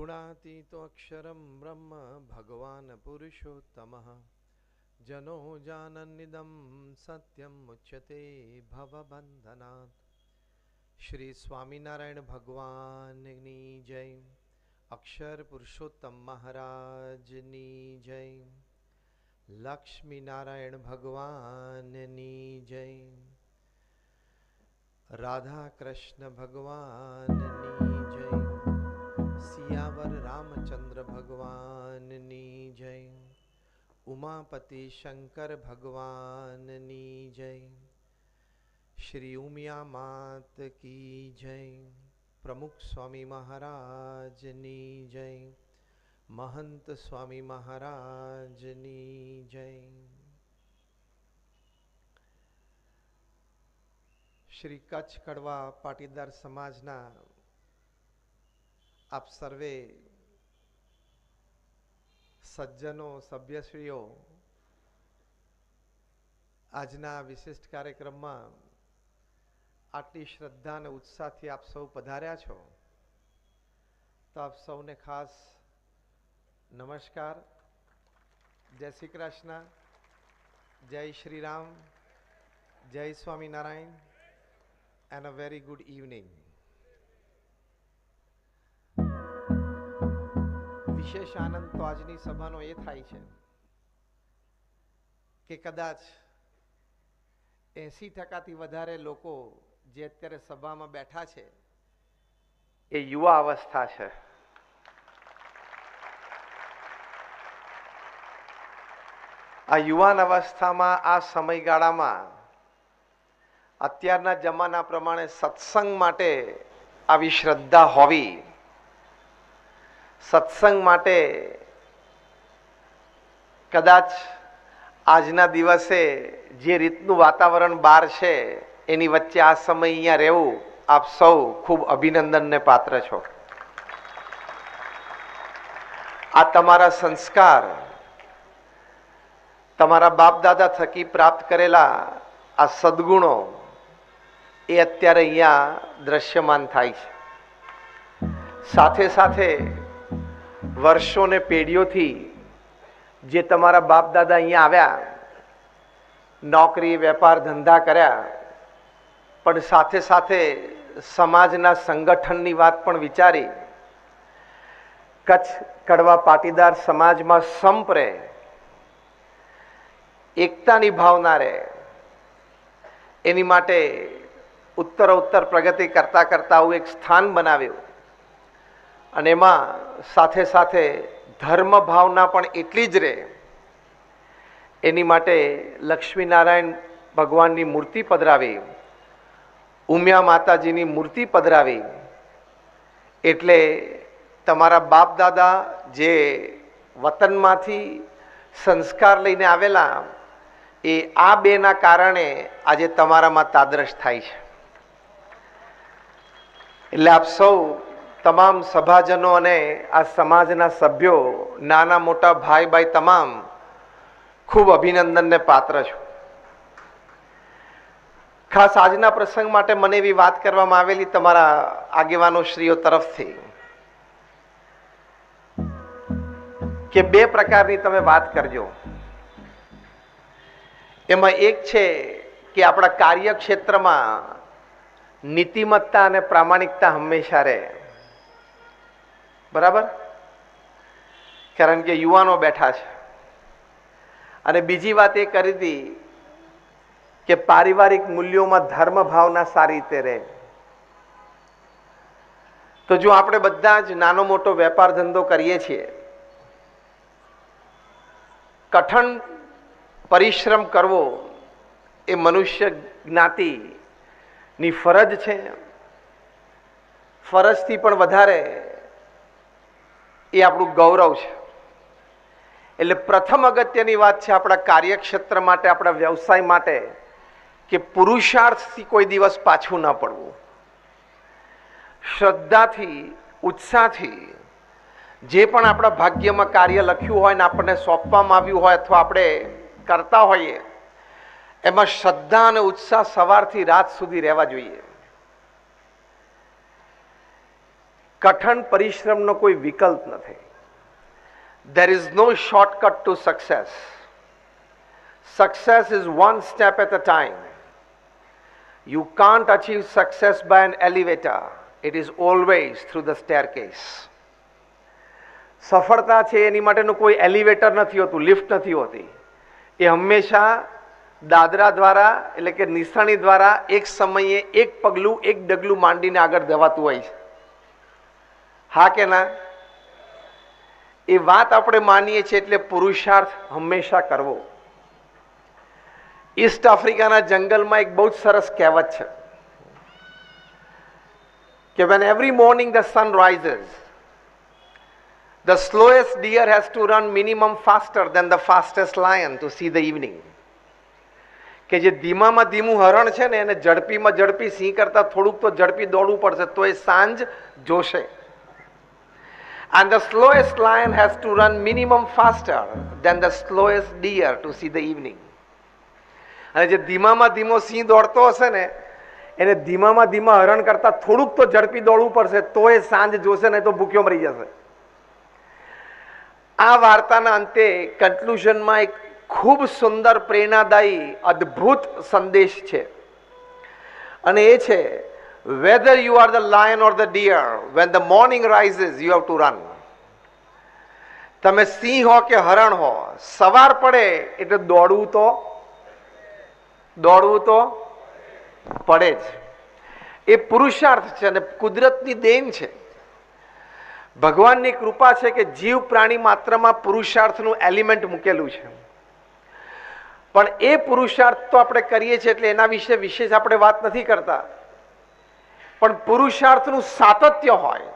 गुणातीतो अक्षरं ब्रह्म भगवान् पुरुषोत्तमः जनो जानन्निदं सत्यं मुच्यते भवबन्धनात्। श्री स्वामीनारायण भगवाननी जय। अक्षर पुरुषोत्तम महाराजनी जय। लक्ष्मी नारायण भगवाननी जय। राधा कृष्ण भगवाननी जय। सियावर रामचंद्र भगवाननी जय। उमापति शंकर भगवाननी जय। श्री उमिया मात की जय। प्रमुख स्वामी महाराजनी जय। महंत स्वामी महाराजनी जय। श्री कच्छ कड़वा पाटीदार समाजना आप सर्वे सज्जनों सभ्यश्रीओ आजना विशिष्ट कार्यक्रम में आटली श्रद्धा ने उत्साह थी आप सौ पधार्या छो, तो आप सौने खास नमस्कार। जय श्री कृष्ण, जय श्री राम, जय Swaminarayan and a very good evening. विशेष आनंद तो आजनी सभानो ए थाय छे के कदाच 80% थी वधारे लोको जे अत्यारे सभा में बैठा छे ए युवा अवस्था छे। आ युवान अवस्था में आ समयगाळा में अत्यारना जमाना प्रमाणे सत्संग माटे आवी श्रद्धा होवी, सत्संग माटे कदाच आजना दिवसे जे रीतनु वातावरण बार छे एनी वच्चे आ समय अहींया रहेवुं आप सौ खूब अभिनंदन ने पात्र छो। आ तमारा संस्कार तमारा बाप दादा थकी प्राप्त करेला आ सद्गुणों ए अत्यारे अहींया दृश्यमान थाय छे। साथे साथे वर्षों ने पेढ़ीओ थी जे तमारा बाप दादा अहींया आव्या, नौकरी वेपार धंधा कर्या, पण साथे साथे समाजना संगठननी वात पण विचारी। कच्छ कड़वा पाटीदार समाज में संप रहे, एकतानी भावना रहे, एनी माटे उत्तरोत्तर प्रगति करता करता आવું एक स्थान बनाव्યું અને એમાં સાથે સાથે ધર્મ ભાવના પણ એટલી જ રહે એની માટે લક્ષ્મીનારાયણ ભગવાનની મૂર્તિ પધરાવી, ઉમિયા માતાજીની મૂર્તિ પધરાવી। એટલે તમારા બાપ દાદા જે વતનમાંથી સંસ્કાર લઈને આવેલા એ આ બેના કારણે આજે તમારામાં તાદ્રશ થાય છે। એટલે આપ સૌ तमाम सभाजनों ने आ समाजना सभ्यों नाना मोटा भाई भाई तमाम खूब अभिनंदन ने पात्र छो। खास आजना प्रसंग माटे मने एवी वात करवामां आवेली तमारा आगेवानो श्रीओ तरफथी के बे प्रकारनी तमे वात करजो। एमां एक छे के आपणा कार्यक्षेत्रमां नीतिमत्ता अने प्रामाणिकता हमेशा रहे, बराबर, कारण के युवानो बैठा छे। अने बीजी बात ए करी दी के पारिवारिक मूल्यों में धर्म भावना सारी रीते रहे। तो जो आपणे बधा ज नानो मोटो वेपार धंधो करीए छीए, कठिन परिश्रम करवो ए मनुष्य ज्ञाति नी फरज छे। फरज थी पण वधारे ए आपणुं गौरव छे। एटले प्रथम अगत्यनी वात छे आपणा कार्यक्षेत्र माटे, आपणा व्यवसाय माटे के पुरुषार्थथी कोई दिवस पाछुं न पड़वुं। श्रद्धाथी उत्साहथी जे पण आपणा भाग्यमां कार्य लख्युं होय ने आपणे सोंपवामां आव्युं होय अथवा आपणे करता होईए एमां श्रद्धा अने उत्साह सवारथी रात सुधी रहेवा जोईए। કઠણ પરિશ્રમનો કોઈ વિકલ્પ નથી. There is no shortcut to success. Success is one step at a time. You can't achieve success by an elevator. It is always through the staircase. સફળતા છે એની માટેનું કોઈ એલિવેટર નથી હોતું, લિફ્ટ નથી હોતી. એ હંમેશા દાદરા દ્વારા એટલે કે નિશાની દ્વારા એક સમયે એક પગલું એક ડગલું માંડીને આગળ જવાતું હોય છે. હા કે ના? એ વાત આપણે માનીએ છીએ એટલે પુરુષાર્થ હંમેશા કરવો. ઈસ્ટ આફ્રિકાના જંગલમાં એક બહુ જ સરસ કહેવત છે કે when every morning the sun rises, the slowest deer has to run minimum faster than the fastest lion to see the evening. કે જે ધીમામાં ધીમું હરણ છે ને એને ઝડપીમાં ઝડપી સિંહ કરતા થોડુંક તો ઝડપી દોડવું પડશે તો એ સાંજ જોશે. And the slowest lion has to run minimum faster than the slowest deer to see the evening. અને જે ધીમામાં ધીમો સિંહ દોડતો હશે ને એને ધીમામાં ધીમા હરણ કરતા થોડુંક તો ઝડપી દોડવું પડશે તો એ સાંજ જોશે ને તો ભૂખ્યો મરી જશે. આ વાર્તાના અંતે કન્ક્લુઝનમાં એક ખૂબ સુંદર પ્રેરણાદાયી અદ્ભુત સંદેશ છે અને એ છે whether you are the lion or the deer, when the morning rises you have to run. તમે સિંહ હો કે હરણ હો, સવાર પડે એટલે દોડવું તો પડે જ. એ પુરુષાર્થ છે અને કુદરતની દેન છે. ભગવાનની કૃપા છે કે જીવ પ્રાણી માત્રમાં પુરુષાર્થનું એલિમેન્ટ મૂકેલું છે. પણ એ પુરુષાર્થ તો આપણે કરીએ છીએ એટલે એના વિશે વિશેષ આપણે વાત નથી કરતા. પણ પુરુષાર્થનું સાતત્ય હોય,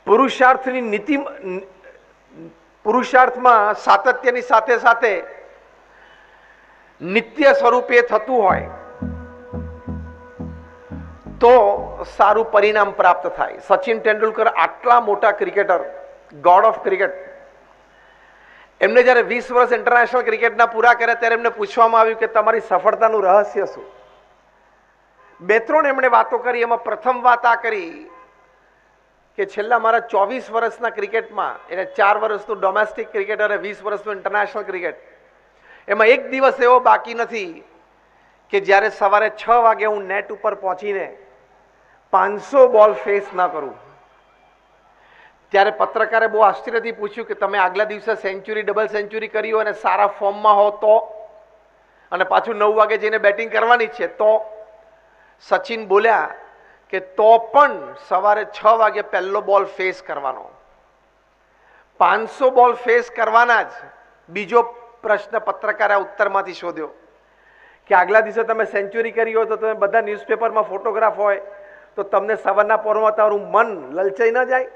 પુરુષાર્થની નીતિ, પુરુષાર્થમાં સાતત્યની સાથે સાથે નિત્ય સ્વરૂપે થતું હોય તો સારું પરિણામ પ્રાપ્ત થાય. સચિન તેંડુલકર આટલા મોટા ક્રિકેટર, ગોડ ઓફ ક્રિકેટ, એમને જ્યારે 20 વર્ષ ઇન્ટરનેશનલ ક્રિકેટના પૂરા કર્યા ત્યારે એમને પૂછવામાં આવ્યું કે તમારી સફળતાનું રહસ્ય શું? બે ત્રણ એમણે વાતો કરી. એમાં પ્રથમ વાત આ કરી કે છેલ્લા મારા 24 વર્ષના ક્રિકેટમાં, એટલે 4 વર્ષનું ડોમેસ્ટિક ક્રિકેટ અને 20 વર્ષનું ઇન્ટરનેશનલ ક્રિકેટ, એમાં એક દિવસ એવો બાકી નથી કે જ્યારે સવારે 6 વાગે હું નેટ ઉપર પહોંચીને 500 બોલ ફેસ ના કરું. ત્યારે પત્રકારે બહુ આશ્ચર્યથી પૂછ્યું કે તમે આગલા દિવસે સેન્ચુરી, ડબલ સેન્ચુરી કરી હોય અને સારા ફોર્મમાં હો તો, અને પાછું 9 વાગે જઈને બેટિંગ કરવાની છે તો? સચિન બોલ્યા કે તો પણ સવારે 6 વાગે પહેલો બોલ ફેસ કરવાનો, 500 બોલ ફેસ કરવાના જ. બીજો પ્રશ્ન પત્રકારે ઉત્તરમાંથી શોધ્યો કે આગલા દિવસે તમે સેન્ચુરી કરી હોય તો તમે બધા ન્યૂઝપેપરમાં ફોટોગ્રાફ હોય તો તમને સવારના પોરમાં તમારું મન લલચાઈ ન જાય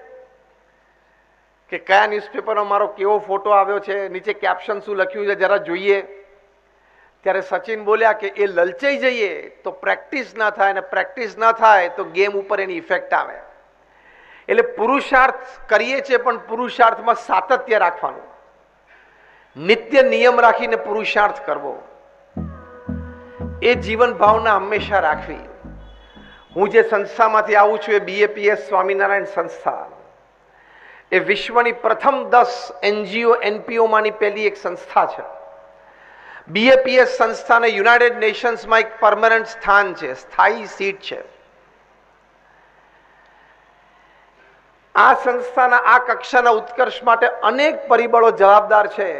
કે કયા ન્યૂઝપેપરમાં મારો કેવો ફોટો આવ્યો છે, નીચે કેપ્શન શું લખ્યું છે, જરા જોઈએ. ત્યારે સચિન બોલ્યા કે એ લલચાઈ જઈએ તો પ્રેક્ટિસ ના થાય, અને પ્રેક્ટિસ ના થાય તો ગેમ ઉપર એની ઇફેક્ટ આવે. એટલે પુરુષાર્થ કરીએ છીએ પણ પુરુષાર્થમાં સાતત્ય રાખવાનું, નિત્ય નિયમ રાખીને પુરુષાર્થ કરવો, એ જીવન ભાવના હંમેશા રાખવી. હું જે સંસ્થામાંથી આવું છું એ BAPS સ્વામિનારાયણ સંસ્થા, એ વિશ્વની પ્રથમ 10 NGO NPO માંની પહેલી એક સંસ્થા છે. BAPS સંસ્થાને યુનાઇટેડ નેશન્સમાં એક પરમનન્ટ સ્થાન છે, સ્થાયી સીટ છે. આ સંસ્થાના આ કક્ષાના ઉત્કર્ષ માટે અનેક પરિબળો જવાબદાર છે.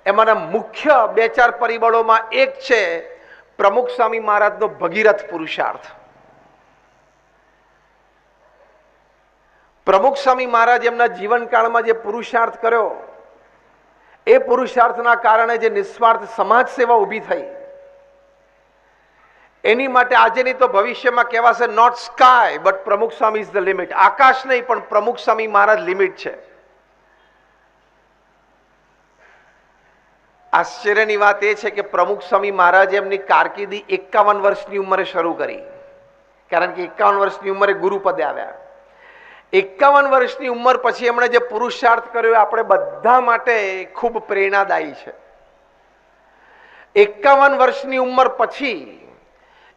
એમાંના મુખ્ય 2-4 પરિબળોમાં એક છે પ્રમુખ સ્વામી મહારાજનો ભગીરથ પુરુષાર્થ. પ્રમુખ સ્વામી મહારાજ એમના જીવનકાળમાં જે પુરુષાર્થ કર્યો, એ પુરુષાર્થના કારણે જે નિસ્વાર્થ સમાજ સેવા ઊભી થઈ, એની માટે આજે નહીં તો ભવિષ્યમાં કહેવાશે નોટ સ્કાય બટ પ્રમુખ સ્વામી ઇઝ ધ લિમિટ. આકાશ નહીં પણ પ્રમુખ સ્વામી મહારાજ લિમિટ છે. આશ્ચર્યની વાત એ છે કે પ્રમુખ સ્વામી મહારાજે એમની કારકિર્દી 51 વર્ષની ઉંમરે શરૂ કરી, કારણ કે 51 વર્ષની ઉંમરે ગુરુપદે આવ્યા. 51 વર્ષની ઉંમર પછી એમણે જે પુરુષાર્થ કર્યો એ આપણે બધા માટે ખૂબ પ્રેરણાદાયી છે. 51 વર્ષની ઉંમર પછી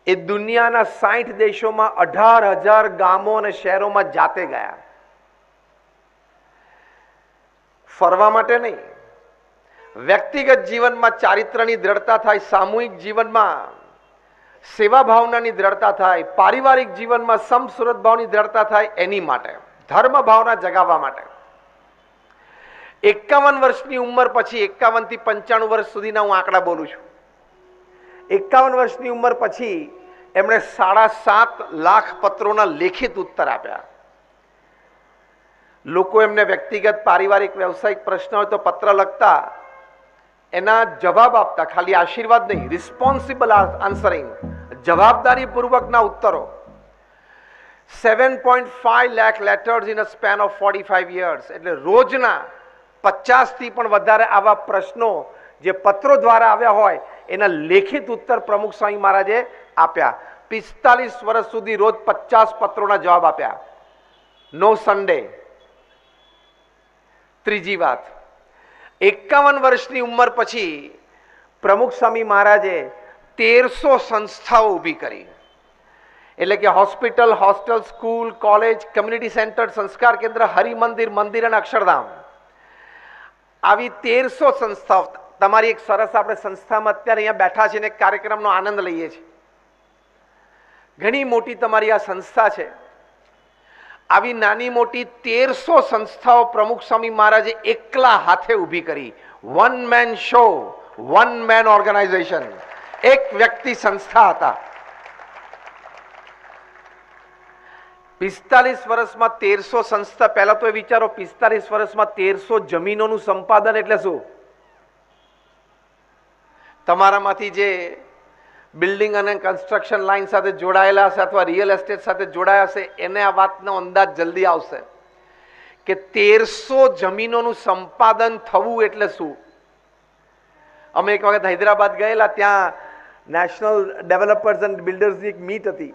એ દુનિયાના 60 દેશોમાં 18,000 ગામો અને શહેરોમાં જાતે ગયા. ફરવા માટે નહીં, વ્યક્તિગત જીવનમાં ચારિત્રની દ્રઢતા થાય, સામૂહિક જીવનમાં સેવા ભાવનાની દ્રઢતા થાય, પારિવારિક જીવનમાં સમસુરત ભાવની દ્રઢતા થાય, એની માટે ધર્મ ભાવના જગાવવા માટે 51 વર્ષની ઉંમર પછી 51 થી 95 વર્ષ સુધીના હું આંકડા બોલું છું. 51 વર્ષની ઉંમર પછી એમણે 7.5 લાખ પત્રોના લેખિત ઉત્તર આપ્યા. લોકો એમને વ્યક્તિગત પારિવારિક વ્યવસાયિક પ્રશ્ન હોય તો પત્ર લખતા, એના જવાબ આપતા, ખાલી આશીર્વાદ નહીં, રિસ્પોન્સિબલ આન્સરિંગ, જવાબદારી પૂર્વકના ઉત્તરો. 7.5 lakh letters in a span of 45 years. એટલે રોજના 50 થી પણ વધારે આવા પ્રશ્નો જે પત્રો દ્વારા આવ્યા હોય એના લેખિત ઉત્તર પ્રમુખ સ્વામી મહારાજે આપ્યા. 45 વર્ષ સુધી રોજ 50 પત્રોના જવાબ આપ્યા. નો સન્ડે. ત્રીજી વાત, 51 વર્ષની ઉંમર પછી પ્રમુખ સ્વામી મહારાજે 1300 સંસ્થાઓ ઊભી કરી. એટલે કે hospital, hostel, school, college, community centre, સંસ્કાર કેન્દ્ર, હરિમંદિર, મંદિર અને અક્ષરધામ, આવી 1300 સંસ્થાઓ. તમારી એક સરસ આપણે સંસ્થામાં અત્યારે અહીંયા બેઠા છીએ ને કાર્યક્રમનો આનંદ લઈએ છીએ. ઘણી મોટી તમારી આ સંસ્થા છે. આવી નાની મોટી 1300 સંસ્થાઓ પ્રમુખ સ્વામી મહારાજે એકલા હાથે ઊભી કરી. One man show, one man organization, એક વ્યક્તિ સંસ્થા હતા. 45 વર્ષમાં 1300 સંસ્થા. પહેલા તો એ વિચારો, 45 વર્ષમાં 1300 જમીનોનું સંપાદન એટલે શું? તમારામાંથી જે બિલ્ડિંગ અને કન્સ્ટ્રક્શન લાઈન સાથે જોડાયેલા હશે અથવા રિયલ એસ્ટેટ સાથે જોડાયા હશે એને આ વાતનો અંદાજ જલ્દી આવશે કે 1300 જમીનોનું સંપાદન થવું એટલે શું. અમે એક વખત હૈદરાબાદ ગયેલા, ત્યાં નેશનલ ડેવલપર્સ એન્ડ બિલ્ડર્સની એક મીટ હતી.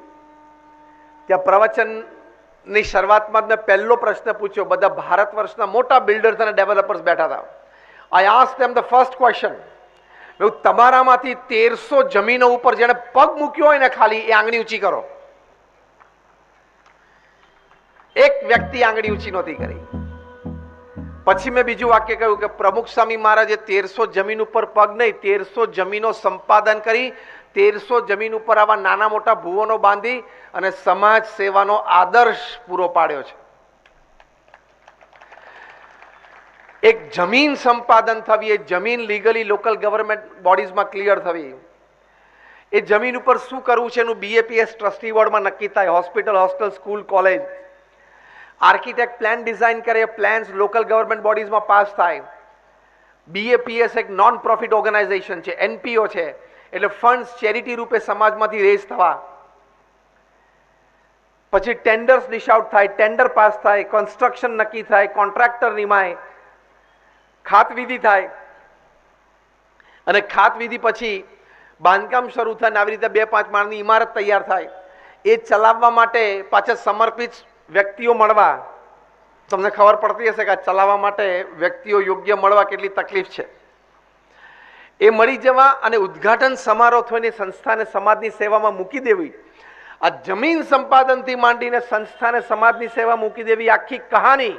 ત્યાં પ્રવચનની શરૂઆતમાં મેં પહેલો પ્રશ્ન પૂછ્યો. બધા ભારત વર્ષના મોટા બિલ્ડર્સ અને ડેવલપર્સ બેઠા હતા. I asked them the first question, તમારામાંથી 1300 જમીનો ઉપર જેને પગ મૂક્યો હોય ને ખાલી એ આંગળી ઊંચી કરો. એક વ્યક્તિ આંગળી ઊંચી નહોતી કરી. પછી મેં બીજું વાક્ય કહ્યું કે પ્રમુખ સ્વામી મહારાજે 1300 જમીન ઉપર પગ નહીં, 1300 જમીનો સંપાદન કરી, 1300 જમીન ઉપર આવા નાના મોટા ભુવનો બાંધી અને સમાજ સેવાનો આદર્શ પૂરો પાડ્યો છે. એક જમીન સંપાદન થવી, એ જમીન લીગલી લોકલ ગવર્મેન્ટ બોડીઝમાં ક્લિયર થવી, એ જમીન ઉપર શું કરવું છે એનું BAPS ટ્રસ્ટી બોર્ડમાં નક્કી થાય. Hospital, hostel, school, college, architect plan design કરે, પ્લાન્સ લોકલ ગવર્મેન્ટ બોડીઝમાં પાસ થાય. BAPS એક નોન પ્રોફિટ ઓર્ગેનાઇઝેશન છે, NPO છે, એટલે ફંડ્સ ચેરિટી રૂપે સમાજમાંથી રેઝ થવા. પછી ટેન્ડર્સ ડિશ આઉટ થાય, ટેન્ડર પાસ થાય, કન્સ્ટ્રક્શન નક્કી થાય, કોન્ટ્રાક્ટર નિમાય, ખાતવિધિ થાય અને ખાતવિધિ પછી બાંધકામ શરૂ થાય. આવી રીતે 2-5 માળની ઇમારત તૈયાર થાય. એ ચલાવવા માટે પાછા સમર્પિત વ્યક્તિઓ મળવા. તમને ખબર પડતી હશે કે ચલાવવા માટે વ્યક્તિઓ યોગ્ય મળવા કેટલી તકલીફ છે. એ મળી જવા અને ઉદ્ઘાટન સમારોહ થઈને સંસ્થાને સમાજની સેવામાં મૂકી દેવી. આ જમીન સંપાદનથી માંડીને સંસ્થાને સમાજની સેવા મૂકી દેવી આખી કહાની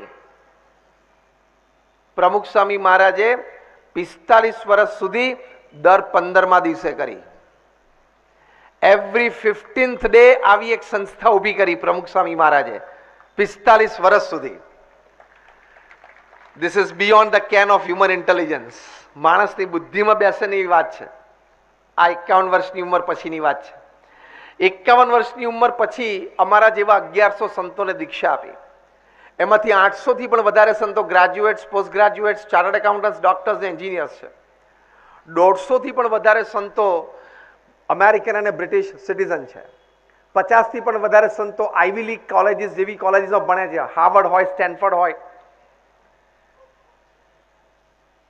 પ્રમુખ સ્વામી મહારાજે 45 વર્ષ સુધી દર 15મા દિવસે કરી. એવરી 15th ડે આવી એક સંસ્થા ઊભી કરી પ્રમુખ સ્વામી મહારાજે 45 વર્ષ સુધી. This is beyond the can of human intelligence. માણસની બુદ્ધિમાં બેસે એવી વાત છે. આ 51 વર્ષની ઉંમર પછીની વાત છે. 51 વર્ષની ઉંમર પછી અમારા જેવા 1100 સંતોને દીક્ષા આપી. એમાંથી 800 થી પણ વધારે સંતો graduates, post graduates, chartered accountants, doctors અને એન્જિનિયર્સ છે. 150 થી પણ વધારે સંતો અમેરિકન અને બ્રિટિશ સિટીઝન છે. 50 થી પણ વધારે સંતો આઈવી લીગ કોલેજીસ જેવી કોલેજીસમાં ભણે છે. હાર્વર્ડ હોય, સ્ટેનફોર્ડ હોય.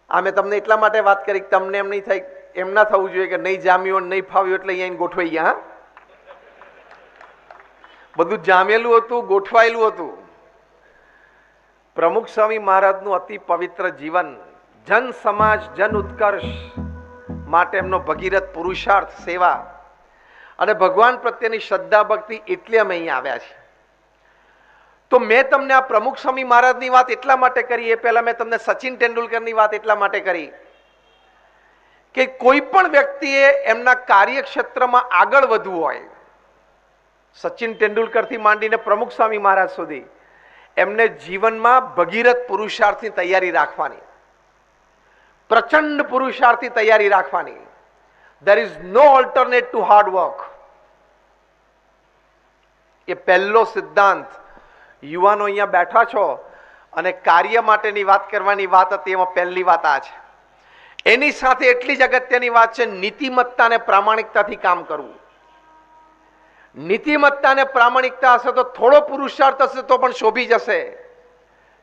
આ મેં તમને એટલા માટે વાત કરી કે તમને એમ નહીં થાય, એમ ના થવું જોઈએ કે નહીં જામ્યું, નહીં ફાવ્યું એટલે અહીંયા ગોઠવાઈ ગયા. બધું જામેલું હતું, ગોઠવાયેલું હતું. પ્રમુખ સ્વામી મહારાજનું અતિ પવિત્ર જીવન, જન સમાજ, જન ઉત્કર્ષ માટે એમનો ભગીરથ પુરુષાર્થ, સેવા અને ભગવાન પ્રત્યેની શ્રદ્ધા ભક્તિ એટલે અમે અહીં આવ્યા છીએ. તો મેં તમને આ પ્રમુખ સ્વામી મહારાજની વાત એટલા માટે કરી, એ પહેલા મેં તમને સચિન તેંડુલકરની વાત એટલા માટે કરી કે કોઈ પણ વ્યક્તિએ એમના કાર્યક્ષેત્રમાં આગળ વધવું હોય, સચિન તેંડુલકરથી માંડીને પ્રમુખ સ્વામી મહારાજ સુધી, એમને જીવનમાં ભગીરથ પુરુષાર્થની તૈયારી રાખવાની, પ્રચંડ પુરુષાર્થની તૈયારી રાખવાની. There is no alternate to hard work. એ પહેલો સિદ્ધાંત. યુવાનો અહીંયા બેઠા છો અને કાર્ય માટેની વાત કરવાની વાત હતી, એમાં પહેલી વાત આ છે. એની સાથે એટલી જ અગત્યની વાત છે નીતિમત્તા અને પ્રામાણિકતાથી કામ કરવું. નીતિમત્તા અને પ્રામાણિકતા હશે તો થોડો પુરુષાર્થ હશે તો પણ શોભી જશે.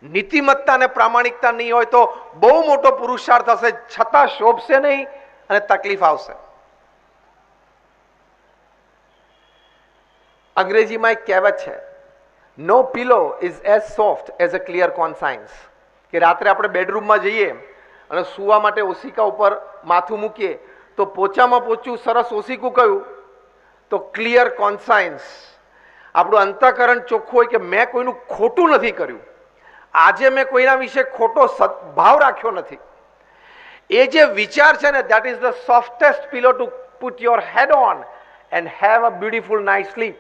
નીતિમત્તા અને પ્રામાણિકતા નહીં હોય તો બહુ મોટો પુરુષાર્થ હશે છતાં શોભશે નહીં અને તકલીફ આવશે. અંગ્રેજીમાં એક કહેવત છે, no pillow is as soft as a clear conscience. કે રાત્રે આપણે બેડરૂમમાં જઈએ અને સૂવા માટે ઓશિકા ઉપર માથું મૂકીએ તો પોચામાં પોચું સરસ ઓશિકું કયું? તો ક્લિયર કોન્સાયન્સ. આપણું અંતઃકરણ ચોખ્ખું હોય કે મેં કોઈનું ખોટું નથી કર્યું, આજે મેં કોઈના વિશે ખોટો સદભાવ રાખ્યો નથી. એ જે વિચાર છે ને, that is the softest pillow to put your head on and have a beautiful night sleep.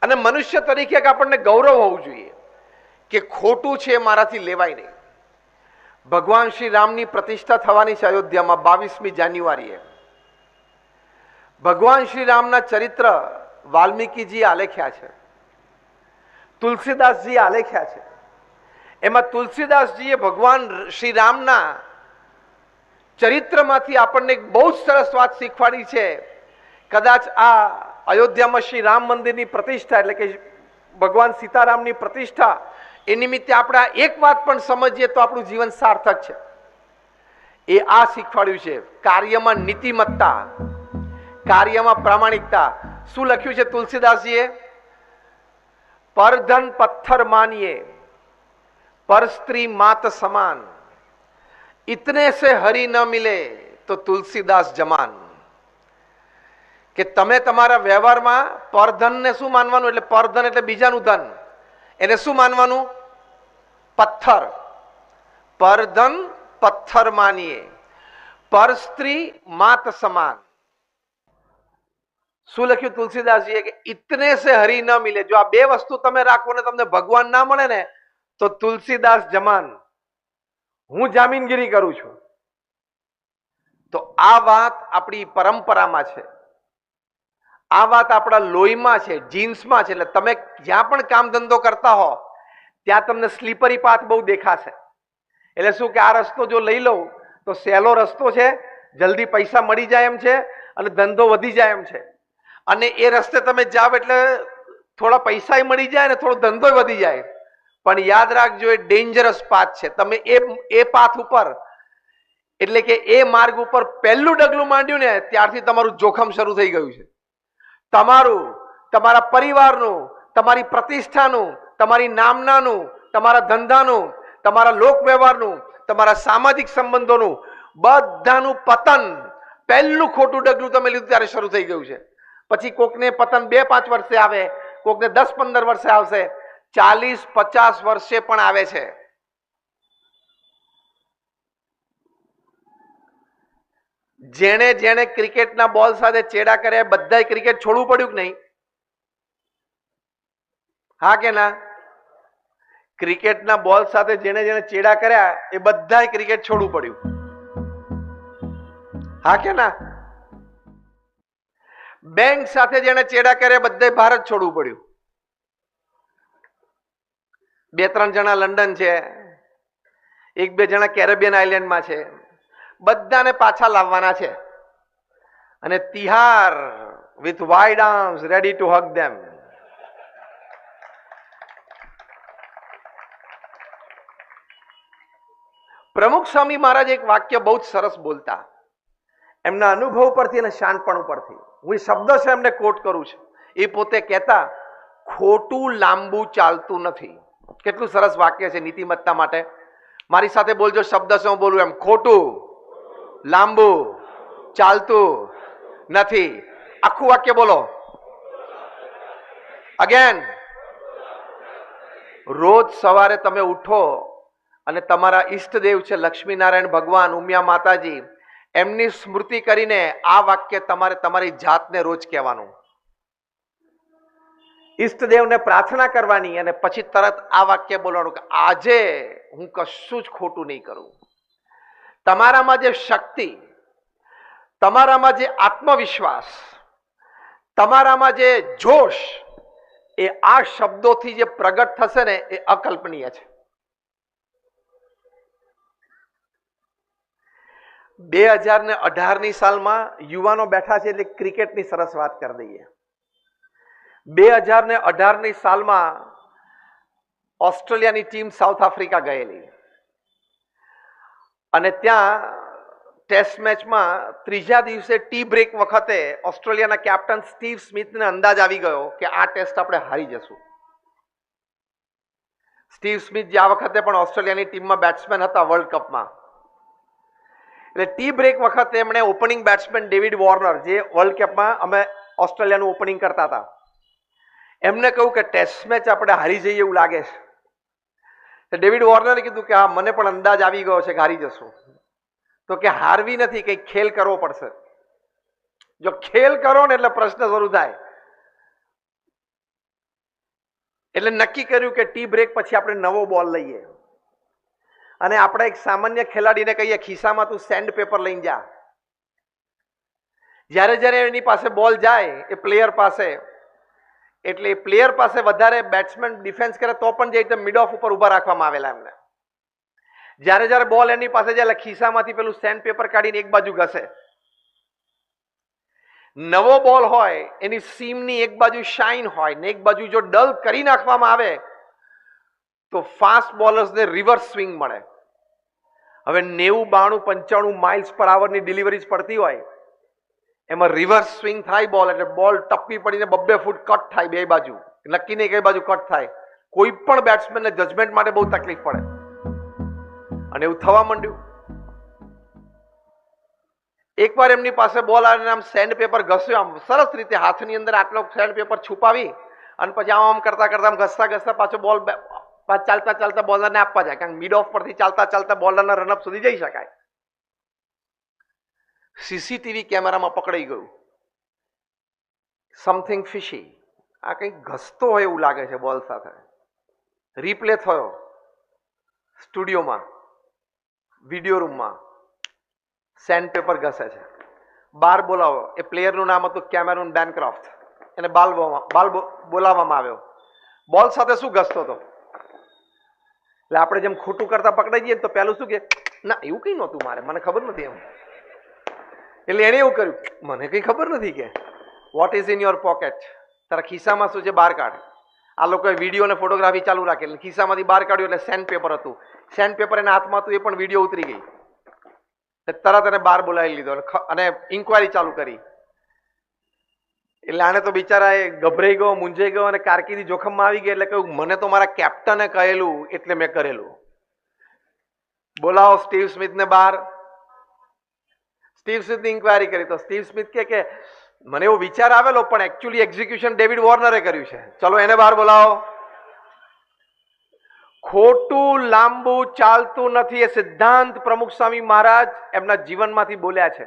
અને મનુષ્ય તરીકે આપણને ગૌરવ હોવું જોઈએ કે ખોટું છે મારાથી લેવાય નહીં. ભગવાન શ્રી રામની પ્રતિષ્ઠા થવાની છે અયોધ્યામાં 22મી જાન્યુઆરીએ. ભગવાન શ્રી રામના ચરિત્ર વાલ્મીકીજી આલેખ્યા છે, તુલસીદાસજી આલેખ્યા છે. એમાં તુલસીદાસજીએ ભગવાન શ્રી રામના ચરિત્રમાંથી આપણને એક બહુ જ સરસ વાત શીખવાડી છે. કદાચ આ અયોધ્યામાં શ્રી રામ મંદિરની પ્રતિષ્ઠા એટલે કે ભગવાન સીતારામની પ્રતિષ્ઠા એ નિમિત્તે આપણે આ એક વાત પણ સમજીએ તો આપણું જીવન સાર્થક છે. એ આ શીખવાડ્યું છે, કાર્યમાં નીતિમત્તા, કાર્યમાં પ્રામાણિકતા. શું લખ્યું છે તુલસીદાસજીએ? પરધન પથ્થર માનીએ, પર સ્ત્રી માત સમાન, ઇતને સે હરી ન મિલે તો તુલસીદાસ જમાન. કે તમે તમારા વ્યવહારમાં પરધનને શું માનવાનું? એટલે પરધન એટલે બીજાનું ધન, એને શું માનવાનું? પથ્થર. પરધન પથ્થર માનીએ, પર સ્ત્રી માત સમાન. શું લખ્યું તુલસીદાસજીએ? કે ઇતને સે હરી ન મિલે. જો આ બે વસ્તુ તમે રાખો ને તમને ભગવાન ના મળે ને તો તુલસીદાસ જમાન, હું જામીનગીરી કરું છું. તો આ વાત આપણી પરંપરામાં છે, આ વાત આપણા લોહીમાં છે, જીન્સમાં છે. એટલે તમે જ્યાં પણ કામ ધંધો કરતા હો ત્યાં તમને સ્લીપરી પાથ બહુ દેખાશે. એટલે શું કે આ રસ્તો જો લઈ લઉં તો સહેલો રસ્તો છે, જલ્દી પૈસા મળી જાય એમ છે અને ધંધો વધી જાય એમ છે. અને એ રસ્તે તમે જાવ એટલે થોડા પૈસા મળી જાય ને થોડો ધંધો વધી જાય. પણ યાદ રાખજો એ ડેન્જરસ પાથ છે. તમે એ પાથ ઉપર એટલે કે એ માર્ગ ઉપર પહેલું ડગલું માંડ્યું ને ત્યારથી તમારું જોખમ શરૂ થઈ ગયું છે. તમારું, તમારા પરિવારનું, તમારી પ્રતિષ્ઠાનું, તમારી નામનાનું, તમારા ધંધાનું, તમારા લોક વ્યવહારનું, તમારા સામાજિક સંબંધોનું બધાનું પતન પહેલું ખોટું ડગલું તમે લીધું ત્યારે શરૂ થઈ ગયું છે. પછી કોકને પતન 2-5 વર્ષે આવે, કોકને 10-15 વર્ષે આવશે, 40-50 વર્ષે પણ આવે છે. જેણે જેણે ક્રિકેટના બોલ સાથે ચેડા કર્યા બધાય ક્રિકેટ છોડવું પડ્યું કે નહીં? હા કે ના? ક્રિકેટના બોલ સાથે જેણે જેણે ચેડા કર્યા એ બધાય ક્રિકેટ છોડવું પડ્યું. હા કે ના? બેંક સાથે જેણે ચેડા કર્યા બધાય ભારત છોડવું પડ્યું. 2-3 જણા લંડન છે, 1-2 જણા કેરેબિયન આઇલેન્ડમાં છે, બધાને પાછા લાવવાના છે. અને Tihar with wide arms ready to hug them. પ્રમુખ સ્વામી મહારાજ એક વાક્ય બહુ જ સરસ બોલતા, એમના અનુભવ પરથી અને શાનપણ પરથી. હું એ શબ્દ છે એમને કોટ કરું છું. એ પોતે કહેતા, ખોટું લાંબુ ચાલતું નથી. કેટલું સરસ વાક્ય છે નીતિમત્તા માટે. મારી સાથે બોલજો શબ્દ છે હું બોલું એમ. ખોટું લાંબુ ચાલતું નથી. આખું વાક્ય બોલો. અગેન. રોજ સવારે તમે ઉઠો અને તમારા ઈષ્ટદેવ છે લક્ષ્મીનારાયણ ભગવાન, ઉમિયા માતાજી, એમની સ્મૃતિ કરીને આ વાક્ય તમારે તમારી જાતને રોજ કહેવાનું. ઈષ્ટદેવને પ્રાર્થના કરવાની અને પછી તરત આ વાક્ય બોલવાનું કે આજે હું કશું જ ખોટું નહીં કરું. તમારામાં જે શક્તિ, તમારામાં જે આત્મવિશ્વાસ, તમારામાં જે જોશ, એ આ શબ્દોથી જે પ્રગટ થશે ને એ અકલ્પનીય છે. 2018ની સાલમાં યુવાનો બેઠા છે એટલે ક્રિકેટની સરસ વાત કરી દઈએ. 2018ની સાલમાં ઓસ્ટ્રેલિયાની ટીમ સાઉથ આફ્રિકા ગયેલી અને ત્યાં ટેસ્ટ મેચમાં ત્રીજા દિવસે ટી બ્રેક વખતે ઓસ્ટ્રેલિયાના કેપ્ટન સ્ટીવ સ્મિથને અંદાજ આવી ગયો કે આ ટેસ્ટ આપણે હારી જશું. સ્ટીવ સ્મિથ જે આ વખતે પણ ઓસ્ટ્રેલિયાની ટીમમાં બેટ્સમેન હતા વર્લ્ડ કપમાં, એટલે ટી બ્રેક વખતે એમણે ઓપનિંગ બેટ્સમેન ડેવિડ વોર્નર, જે વર્લ્ડ કપમાં અમે ઓસ્ટ્રેલિયાનું ઓપનિંગ કરતા હતા, એમને કહ્યું કે ટેસ્ટ મેચ આપણે હારી જઈએ એવું લાગે છે. ડેવિડ વોર્નરે કીધું કે હા, મને પણ અંદાજ આવી ગયો છે કે હારી જશું. તો કે હારવી નથી, કંઈક ખેલ કરવો પડશે. જો ખેલ કરો ને એટલે પ્રશ્ન શરૂ થાય. એટલે નક્કી કર્યું કે ટી બ્રેક પછી આપણે નવો બોલ લઈએ અને આપણે એક સામાન્ય ખેલાડીને કહીએ ખિસ્સામાં તું સેન્ડ પેપર લઈને જા. જ્યારે જ્યારે એની પાસે બોલ જાય એ પ્લેયર પાસે, એટલે એ પ્લેયર પાસે વધારે બેટ્સમેન ડિફેન્સ કરે તો પણ જે રીતે મિડ ઓફ ઉપર ઉભા રાખવામાં આવેલા એમને, જ્યારે જ્યારે બોલ એની પાસે જાય એટલે ખિસ્સામાંથી પેલું સેન્ડ પેપર કાઢીને એક બાજુ ઘસે. નવો બોલ હોય એની સીમની એક બાજુ શાઇન હોય ને એક બાજુ જો ડલ કરી નાખવામાં આવે તો ફાસ્ટ બોલર્સને રિવર્સ સ્વિંગ મળે. હવે 90, 92, 95 માઇલ્સ પર આવરની ડિલિવરીઝ પડતી હોય, એમાં રિવર્સ સ્વિંગ થાય બોલ, એટલે બોલ ટપ્પી પડીને 2 ફૂટ કટ થાય બે બાજુ, નક્કી નહીં કઈ બાજુ કટ થાય. કોઈ પણ બેટ્સમેનને જજમેન્ટ માટે બહુ તકલીફ પડે અને એવું થવા માંડ્યું. એકવાર એમની પાસે બોલ આવીને આમ સેન્ડ પેપર ઘસ્યો, આમ સરસ રીતે હાથની અંદર આટલો સેન્ડ પેપર છુપાવી અને પછી આમ કરતા કરતા આમ ઘસતા ઘસતા પાછો બોલ ચાલતા ચાલતા બોલરને આપવા જાય, કારણ કે મિડ ઓફ પરથી ચાલતા ચાલતા બોલરના રનઅપ સુધી જઈ શકાય. સીસીટીવી કેમેરામાં પકડાઈ ગયું. સમથિંગ ફિશી, આ કંઈક ઘસતો હોય એવું લાગે છે બોલ સાથે. રીપ્લે થયો સ્ટુડિયોમાં, વિડીયો રૂમમાં, સેન્ડ પેપર ઘસે છે. બાર બોલાવો, એ પ્લેયરનું નામ હતું કેમેરુન બેનક્રોફ્ટ, એને બાલ બોલાવવામાં આવ્યો. બોલ સાથે શું ઘસતો હતો? એટલે આપણે જેમ ખોટું કરતા પકડાઈ જઈએ તો પેલું શું કે ના એવું કઈ નહોતું, મારે મને ખબર નથી એમ. એટલે એને એવું કર્યું, મને કઈ ખબર નથી કે what is in your pocket, તારા ખિસ્સામાં શું છે બહાર કાઢ. આ લોકોએ વિડીયો અને ફોટોગ્રાફી ચાલુ રાખેલી, ખિસ્સામાંથી બહાર કાઢ્યું એટલે સેન્ડ પેપર હતું. સેન્ડ પેપર એના હાથમાં હતું, એ પણ વિડીયો ઉતરી ગઈ. તરત એને બહાર બોલાવી લીધો અને ઇન્કવાયરી ચાલુ કરી. એટલે આને તો બિચારા એ ગભરાઈ ગયો, મૂંઝાઈ ગયો અને કારકિર્દી જોખમમાં આવી ગઈ. એટલે કહ્યું મને તો મારા કેપ્ટને કહેલું એટલે મેં કરેલું. બોલાવો સ્ટીવ સ્મિથને બહાર. સ્ટીવ સ્મિથની ઇન્કવાયરી કરી તો સ્ટીવ સ્મિથ કે મને એવો વિચાર આવેલો પણ એકચ્યુઅલી એક્ઝિક્યુશન ડેવિડ વોર્નરે કર્યું છે, ચલો એને બહાર બોલાવો. ખોટું લાંબુ ચાલતું નથી, એ સિદ્ધાંત પ્રમુખ સ્વામી મહારાજ એમના જીવનમાંથી બોલ્યા છે.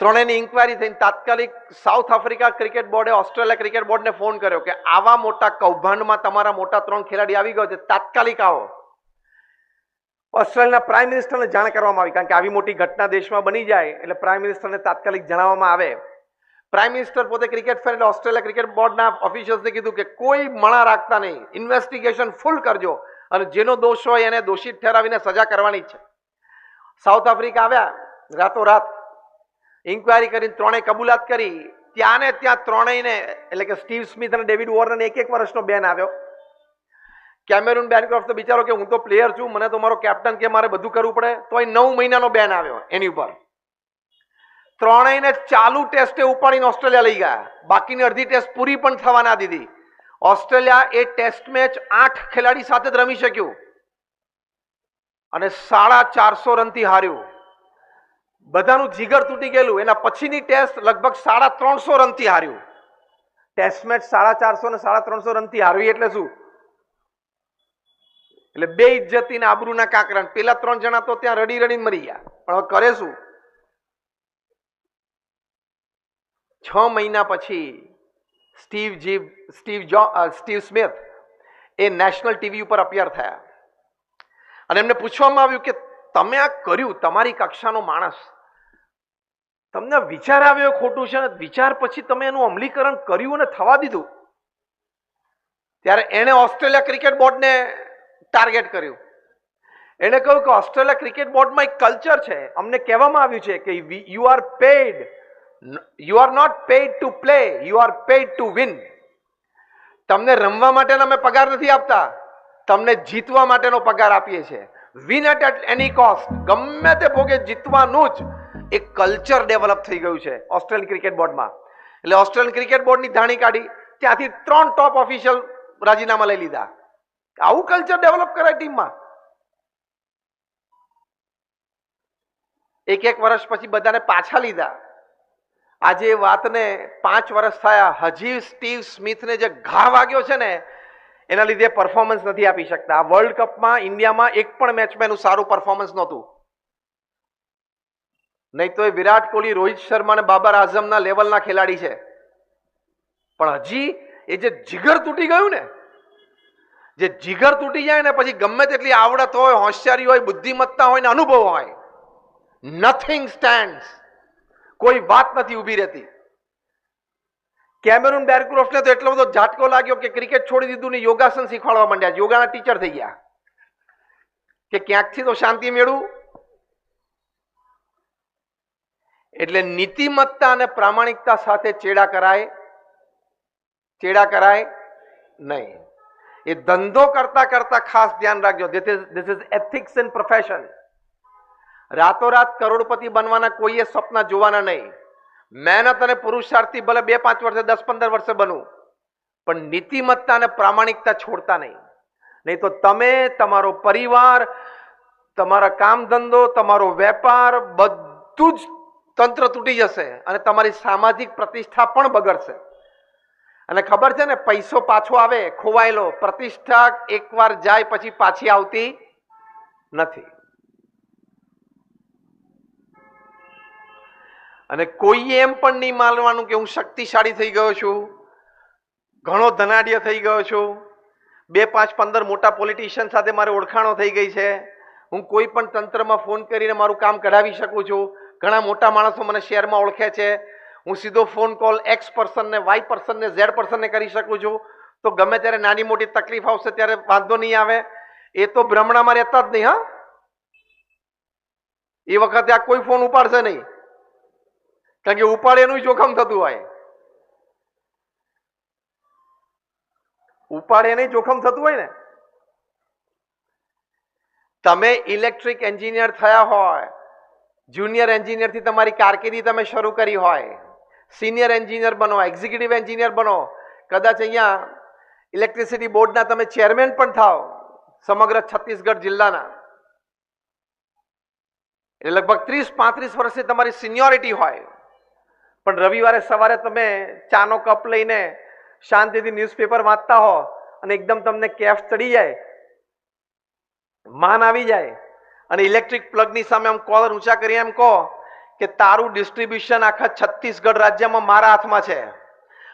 ત્રણેયની ઇન્કવાયરી થઈને તાત્કાલિક સાઉથ આફ્રિકા ક્રિકેટ બોર્ડે ઓસ્ટ્રેલિયા ક્રિકેટ બોર્ડને ફોન કર્યો કે આવા મોટા કૌભાંડમાં તમારા મોટા 3 ખેલાડી આવી ગયો છે, તાત્કાલિક આવો. ઓસ્ટ્રેલિયાના પ્રાઇમ મિનિસ્ટરને જાણ કરવામાં આવી, કારણ કે આવી મોટી ઘટના દેશમાં બની જાય એટલે પ્રાઇમ મિનિસ્ટરને તાત્કાલિક જણાવવામાં આવે. પ્રાઇમ મિનિસ્ટર પોતે ક્રિકેટ ફેર એટલે ઓસ્ટ્રેલિયા ક્રિકેટ બોર્ડના ઓફિશિયલ્સને કીધું કે કોઈ મણા રાખતા નહીં, ઇન્વેસ્ટિગેશન ફૂલ કરજો અને જેનો દોષ હોય એને દોષિત ઠેરાવીને સજા કરવાની છે. સાઉથ આફ્રિકા આવ્યા, રાતોરાત ઇન્કવાયરી કરીને ત્રણેય કબૂલાત કરી. ત્યાં ને ત્યાં ત્રણેયને એટલે કે સ્ટીવ સ્મિથ અને ડેવિડ વોર્નરને 1 વર્ષનો બેન આવ્યો. કેમેરુન બેનક્રોફ્ટ તો બિચારો કે હું તો પ્લેયર છું, મને તો મારો કેપ્ટન કે મારે બધું કરવું પડે, તોય 9 મહિનાનો બેન આવ્યો એની ઉપર. ત્રણેયને ચાલુ ટેસ્ટે ઉપાડીને ઓસ્ટ્રેલિયા લઈ ગયા, બાકીની અડધી ટેસ્ટ પૂરી પણ થવા ના દીધી. ઓસ્ટ્રેલિયા એ ટેસ્ટ મેચ 8 ખેલાડી સાથે જ રમી શક્યું અને 450 રનથી હાર્યું. બધાનું જીગર તૂટી ગયેલું. એના પછીની ટેસ્ટ લગભગ 350 રનથી હાર્યું. ટેસ્ટ મેચ 450 ને 350 રનથી હારવી એટલે શું? એટલે બે ઇજ્જતી ને આબરૂના કાંકરા. પેલા 3 જણા તો ત્યાં રડી રડીને મરી ગયા. પણ હવે કરે શું? 6 મહિના પછી સ્ટીવ સ્મિથ એ નેશનલ ટીવી ઉપર અપિયર થયા અને એમને પૂછવામાં આવ્યું કે તમે આ કર્યું, તમારી કક્ષાનો માણસ, તમને વિચાર આવ્યો ખોટું છે ને વિચાર પછી તમે એનું અમલીકરણ કર્યું અને થવા દીધું. ત્યારે એણે ઓસ્ટ્રેલિયા ક્રિકેટ બોર્ડને ટાર્ગેટ કર્યું. એણે કહ્યું કે ઓસ્ટ્રેલિયા ક્રિકેટ બોર્ડમાં એક કલ્ચર છે, અમને કહેવામાં આવ્યું છે કે you are not paid to play, you are paid to win. તમને રમવા માટેનો અમે પગાર નથી આપતા, તમને જીતવા માટેનો પગાર આપીએ છીએ. વિન એટ એની કોસ્ટ, ગમે તે ભોગે જીતવાનું જ એક કલ્ચર ડેવલપ થઈ ગયું છે ઓસ્ટ્રેલિયન ક્રિકેટ બોર્ડમાં. એટલે ઓસ્ટ્રેલિયન ક્રિકેટ બોર્ડની ધાણી કાઢી, ત્યાંથી 3 ટોપ ઓફિશિયલ રાજીનામા લઈ લીધા. આવું કલ્ચર ડેવલપ કરાય ટીમમાં. એક વર્ષ પછી બધાને પાછા લીધા. આજે એ વાતને 5 વર્ષ થયા, હજી સ્ટીવ સ્મિથને જે ઘા વાગ્યો છે ને એના લીધે પરફોર્મન્સ નથી આપી શકતા. વર્લ્ડ કપમાં ઇન્ડિયામાં એક પણ મેચમાં એનું સારું પરફોર્મન્સ નહોતું. નહીં તો એ વિરાટ કોહલી, રોહિત શર્મા અને બાબર આઝમના લેવલના ખેલાડી છે. પણ હજી એ જે જીગર તૂટી ગયું ને, જે જીગર તૂટી જાય ને પછી ગમે તેટલી આવડત હોય, હોશિયારી હોય, બુદ્ધિમત્તા હોય ને અનુભવ હોય, નથિંગ સ્ટેન્ડ્સ. કોઈ વાત નથી ઊભી રહેતી. કેમેરુન બેરક્રોફ્ટને તો એટલો બધો ઝાટકો લાગ્યો કે ક્રિકેટ છોડી દીધું ને યોગાસન શીખવાડવા માંડ્યા. યોગાના ટીચર થઈ ગયા કે ક્યાંકથી તો શાંતિ મેળવું. એટલે નીતિમત્તા અને પ્રામાણિકતા સાથે ચેડા કરાય નહીં. એ ધંધો કરતા કરતા ખાસ ધ્યાન રાખજો. This is ethics in profession. રાતોરાત કરોડપતિ બનવાના કોઈએ સપના જોવાના નહીં. મહેનત અને પુરુષાર્થથી ભલે 2-5 વર્ષે, 10-15 વર્ષે બનવું, પણ નીતિમત્તા અને પ્રામાણિકતા છોડતા નહીં. નહીં તો તમે, તમારો પરિવાર, તમારા કામ ધંધો, તમારો વેપાર, બધું જ તંત્ર તૂટી જશે અને તમારી સામાજિક પ્રતિષ્ઠા પણ બગડશે. અને ખબર છે ને, પૈસો પાછો આવે ખોવાયેલો, પ્રતિષ્ઠા એકવાર જાય પછી પાછી આવતી નથી. અને કોઈએ એમ પણ નહીં માનવાનું કે હું શક્તિશાળી થઈ ગયો છું, ઘણો ધનાઢ્ય થઈ ગયો છું, 2, 5, 15 મોટા પોલિટિશિયન સાથે મારે ઓળખાણો થઈ ગઈ છે, હું કોઈ પણ તંત્રમાં ફોન કરીને મારું કામ કઢાવી શકું છું, ઘણા મોટા માણસો મને શહેરમાં ઓળખે છે, હું સીધો ફોન કોલ એક્સ પર્સનને, વાય પર્સનને, ઝેડ પર્સનને કરી શકું છું, તો ગમે ત્યારે નાની મોટી તકલીફ આવશે ત્યારે વાંધો નહીં આવે. એ તો ભ્રમણામાં રહેતા જ નહીં. હા, એ વખતે આ કોઈ ફોન ઉપાડશે નહીં, કારણ કે ઉપાડે એનું જોખમ થતું હોય. ઉપાડે નહીં જોખમ થતું હોય ને. તમે ઇલેક્ટ્રિક એન્જિનિયર થયા હોય, જુનિયર એન્જિનિયરથી તમારી કારકિર્દી તમે શરૂ કરી હોય, સિનિયર એન્જિનિયર બનો, એક્ઝિક્યુટિવ એન્જિનિયર બનો, કદાચ અહીંયા ઇલેક્ટ્રિસિટી બોર્ડના તમે ચેરમેન પણ થાવ સમગ્ર છત્તીસગઢ જિલ્લાના, એટલે લગભગ 30-35 વર્ષની તમારી સિનિયોરિટી હોય, પણ રવિવારે સવારે તમે ચાનો કપ લઈને શાંતિથી ન્યૂઝપેપર વાંચતા હો અને એકદમ તમને કેફ ચડી જાય, માન આવી જાય અને ઇલેક્ટ્રિક પ્લગની સામે આમ કોલર ઊંચા કરી એમ કહો કે તારું ડિસ્ટ્રીબ્યુશન આખા છત્તીસગઢ રાજ્યમાં મારા હાથમાં છે,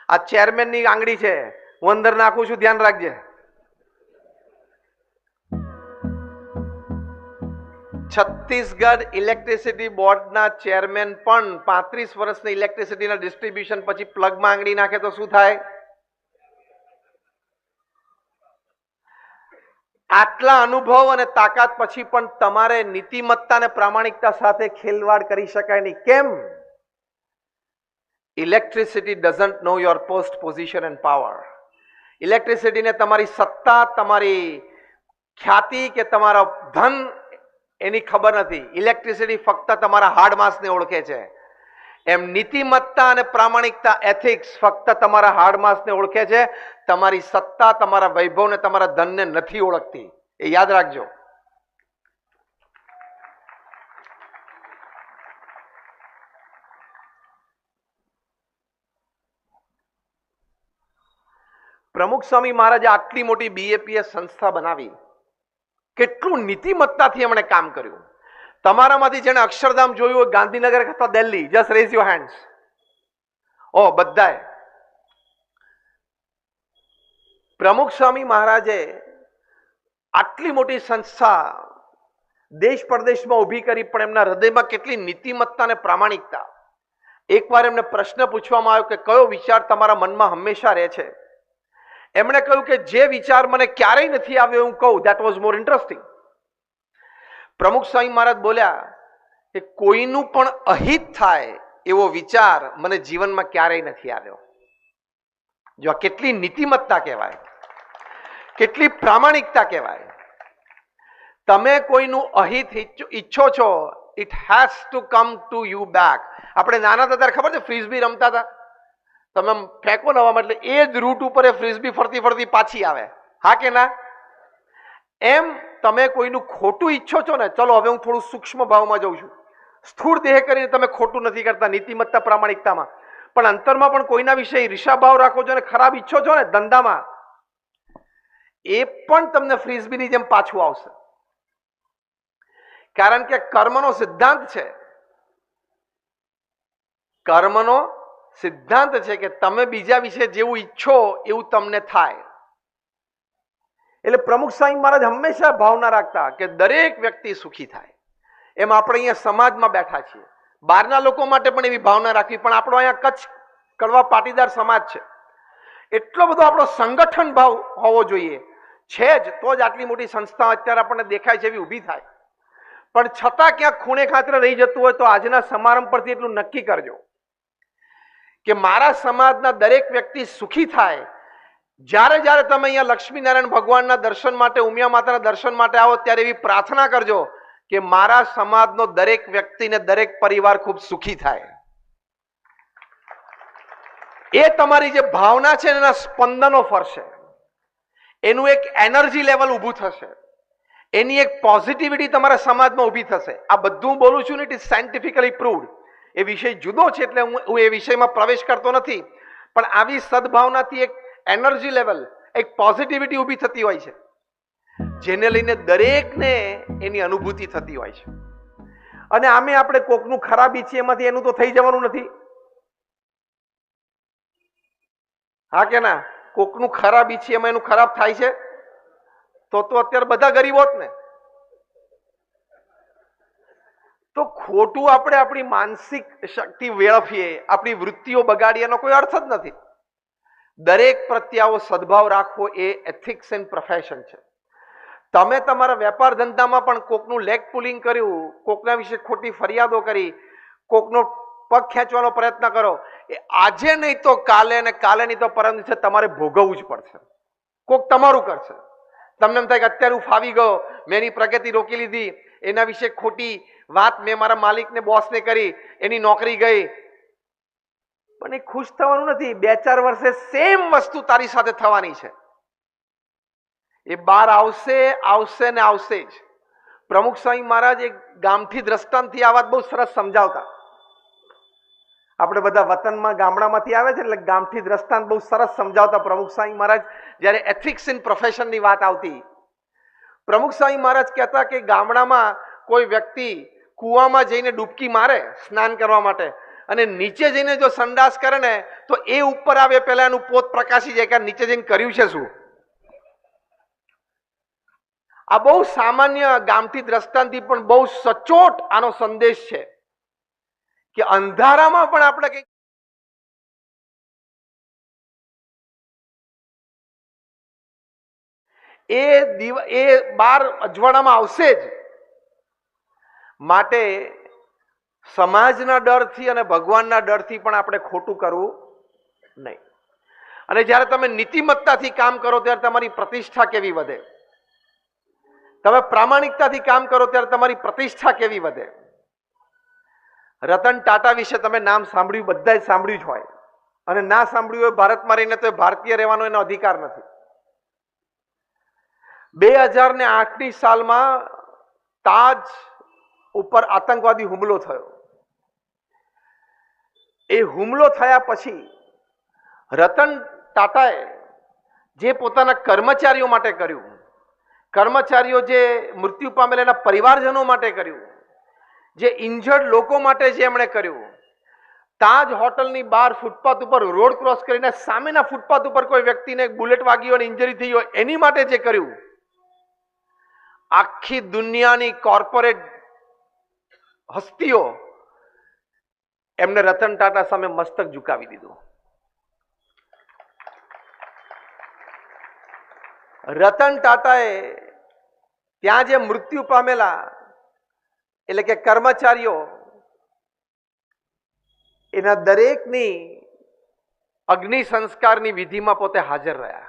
આ ચેરમેનની આંગળી છે, હું અંદર નાખું છું, ધ્યાન રાખજે. છત્તીસગઢ ઇલેક્ટ્રિસિટી બોર્ડના ચેરમેન પણ 35 વર્ષની ઇલેક્ટ્રિસિટીના ડિસ્ટ્રીબ્યુશન પછી પ્લગમાં આંગળી નાખે તો શું થાય? આટલા અનુભવ અને તાકાત પછી પણ તમારે નીતિમત્તા અને પ્રામાણિકતા સાથે ખેલવાડ કરી શકાય નહીં. કેમ? Electricity doesn't know your post, position and power. ઇલેક્ટ્રિસિટીને તમારી સત્તા, તમારી ખ્યાતિ કે તમારા ધન એની ખબર નથી. ઇલેક્ટ્રિસિટી ફક્ત તમારા હાડ માસને ઓળખે છે. એમ નીતિમત્તા અને પ્રામાણિકતા, એથિક્સ ફક્ત તમારા હાડ માસને ઓળખે છે, તમારી સત્તા, તમારા વૈભવ ને તમારા ધનને નથી ઓળખતી. એ યાદ રાખજો. પ્રમુખ સ્વામી મહારાજે આટલી મોટી બીએપીએસ સંસ્થા બનાવી, કેટલું નીતિમત્તાથી એમણે કામ કર્યું. તમારામાંથી જેને અક્ષરધામ જોયું હોય ગાંધીનગર અથવા Delhi, just raise your hands. ઓ બધાએ. પ્રમુખ સ્વામી મહારાજે આટલી મોટી સંસ્થા દેશ પરદેશમાં ઊભી કરી, પણ એમના હૃદયમાં કેટલી નીતિમત્તા અને પ્રામાણિકતા. એકવાર એમને પ્રશ્ન પૂછવામાં આવ્યો કે કયો વિચાર તમારા મનમાં હંમેશા રહે છે? એમણે કહ્યું કે જે વિચાર મને ક્યારેય નથી આવ્યો હું કહું, ધેટ વોઝ મોર ઇન્ટરેસ્ટિંગ. પ્રમુખ સ્વામી મહારાજ બોલ્યા કે કોઈનું પણ અહિત થાય એવો વિચાર મને જીવનમાં ક્યારેય નથી આવ્યો. જો આ કેટલી નીતિમત્તા કહેવાય, કેટલી પ્રામાણિકતા કહેવાય. તમે કોઈનું અહિત ઈચ્છો છો, it has to come to you back. આપણે નાના હતા ત્યારે ખબર છે ફ્રીઝબી રમતા હતા, તમે ફેંકો ને હવામાં એટલે એ જ રૂટ ઉપર એ ફ્રીઝબી ફરતી ફરતી પાછી આવે, હા કે ના? એમ તમે કોઈનું ખોટું ઈચ્છો છો ને, ચલો હવે હું થોડું સૂક્ષ્મ ભાવમાં જઉં છું. સ્થૂળ દેહ કરીને તમે ખોટું નથી કરતા નીતિમત્તા પ્રામાણિકતામાં, પણ અંતરમાં પણ કોઈના વિશે ઈર્ષાભાવ રાખો છો ને ખરાબ ઈચ્છો છો ને ધંધામાં, એ પણ તમને ફ્રીઝબીની જેમ પાછું આવશે. કારણ કે કર્મનો સિદ્ધાંત છે, કર્મનો સિદ્ધાંત છે કે તમે બીજા વિશે જેવું ઈચ્છો એવું તમને થાય. એટલે પ્રમુખ સ્વામી મહારાજ હંમેશા ભાવના રાખતા કે દરેક વ્યક્તિ સુખી થાય. એમ આપણે અહીંયા સમાજમાં બેઠા છીએ, બહારના લોકો માટે પણ એવી ભાવના રાખવી, પણ આપણો અહીંયા કચ્છ કડવા પાટીદાર સમાજ છે, એટલો બધો આપણો સંગઠન ભાવ હોવો જોઈએ છે જ, તો જ આટલી મોટી સંસ્થા અત્યારે આપણને દેખાય છે એવી ઊભી થાય. પણ છતાં ક્યાંક ખૂણે ખાતરે રહી જતું હોય તો આજના સમારંભ પરથી એટલું નક્કી કરજો કે મારા સમાજના દરેક વ્યક્તિ સુખી થાય. જ્યારે જ્યારે તમે અહીંયા લક્ષ્મીનારાયણ ભગવાનના દર્શન માટે, ઉમિયા માતાના દર્શન માટે આવો ત્યારે એવી પ્રાર્થના કરજો કે મારા સમાજનો દરેક વ્યક્તિને, દરેક પરિવાર ખૂબ સુખી થાય. એ તમારી જે ભાવના છે એના સ્પંદનો ફરશે, એનું એક એનર્જી લેવલ ઊભું થશે, એની એક પોઝિટિવિટી તમારા સમાજમાં ઊભી થશે. આ બધું બોલું છું ને, ઇટ ઇઝ સાયન્ટિફિકલી પ્રૂવડ. એ વિષય જુદો છે એટલે હું એ વિષયમાં પ્રવેશ કરતો નથી, પણ આવી સદભાવનાથી એક એનર્જી લેવલ, એક પોઝિટિવિટી ઊભી થતી હોય છે, જેને લઈને દરેકને એની અનુભૂતિ થતી હોય છે. અને આમે આપણે કોકનું ખરાબ ઈચ્છીએ એમાંથી એનું તો થઈ જવાનું નથી, હા કે ના? કોકનું ખરાબ ઈચ્છીએ એમાં એનું ખરાબ થાય છે તો અત્યારે બધા ગરીબ હોત ને. તો ખોટું આપણે આપણી માનસિક શક્તિ વેડફીએ, આપણી વૃત્તિઓ બગાડીએ એનો કોઈ અર્થ જ નથી. દરેક પ્રત્યે આવો સદભાવ રાખવો એ એથિક્સ એન્ડ પ્રોફેશન છે. તમે તમારા વેપાર ધંધામાં પણ કોકનું લેગ પુલિંગ કર્યું, કોકના વિશે ખોટી ફરિયાદો કરી, કોકનો પગ ખેંચવાનો પ્રયત્ન કરો, એ આજે નહીં તો કાલે, અને કાલે નહીં તો પરમ દિવસે તમારે ભોગવવું જ પડશે. કોક તમારું કરશે. તમને એમ થાય કે અત્યારે હું ફાવી ગયો, મેં એની પ્રગતિ રોકી લીધી, એના વિશે ખોટી વાત મેં મારા માલિકને, બોસને કરી, એની નોકરી ગઈ, પણ એ ખુશ થવાનું નથી. 2-4 વર્ષે સેમ વસ્તુ તારી સાથે થવાની છે. એ બહાર આવશે ને આવશે જ. પ્રમુખ સ્વામી મહારાજ એક ગામથી દ્રષ્ટાંતથી આ વાત બહુ સરસ સમજાવતા. આપણે બધા વતનમાં ગામડામાંથી આવે છે એટલે ગામથી દ્રષ્ટાંત બહુ સરસ સમજાવતા પ્રમુખ સ્વામી મહારાજ. જ્યારે એથિક્સ ઇન પ્રોફેશનની વાત આવતી, પ્રમુખ સ્વામી મહારાજ કહેતા કે ગામડામાં કોઈ વ્યક્તિ કૂવામાં જઈને ડૂબકી મારે સ્નાન કરવા માટે, અને નીચે જઈને જો સંડાસ કરે ને તો એ ઉપર આવે પહેલા એનું પોત પ્રકાશી જાય કે નીચે જઈને કર્યું છે શું. આ બહુ સામાન્ય ગામથી દ્રષ્ટાંતથી પણ બહુ સચોટ આનો સંદેશ છે કે અંધારામાં પણ આપણે કંઈક એ બાર અજવાળામાં આવશે જ. માટે સમાજના ડરથી અને ભગવાનના ડરથી પણ આપણે ખોટું કરવું નહીં. અને જ્યારે તમે નીતિમત્તાથી કામ કરો ત્યારે તમારી પ્રતિષ્ઠા કેવી વધે, તમે પ્રામાણિકતાથી કામ કરો ત્યારે તમારી પ્રતિષ્ઠા કેવી વધે. રતન ટાટા વિશે તમે નામ સાંભળ્યું, બધાએ સાંભળ્યું જ હોય, અને ના સાંભળ્યું હોય ભારતમાં રહીને તો એ ભારતીય રહેવાનો એનો અધિકાર નથી. 2008ની સાલમાં તાજ ઉપર આતંકવાદી હુમલો થયો. એ હુમલો થયા પછી રતન ટાટાએ જે પોતાના કર્મચારીઓ માટે કર્યું, કર્મચારીઓ જે મૃત્યુ પામેલા એના પરિવારજનો માટે કર્યું, જે ઇન્જર્ડ લોકો માટે જે એમણે કર્યું, તાજ હોટલની બહાર ફૂટપાથ ઉપર રોડ ક્રોસ કરીને સામેના ફૂટપાથ ઉપર કોઈ વ્યક્તિને બુલેટ વાગી હોય અને ઇન્જરી થઈ હોય એની માટે જે કર્યું, આખી દુનિયાની કોર્પોરેટ હસ્તીઓ એમને રતન ટાટા સામે મસ્તક ઝુકાવી દીધું. રતન ટાટાએ ત્યાં જે મૃત્યુ પામેલા એટલે કે કર્મચારીઓ એના દરેકની અગ્નિ સંસ્કારની વિધિમાં પોતે હાજર રહ્યા.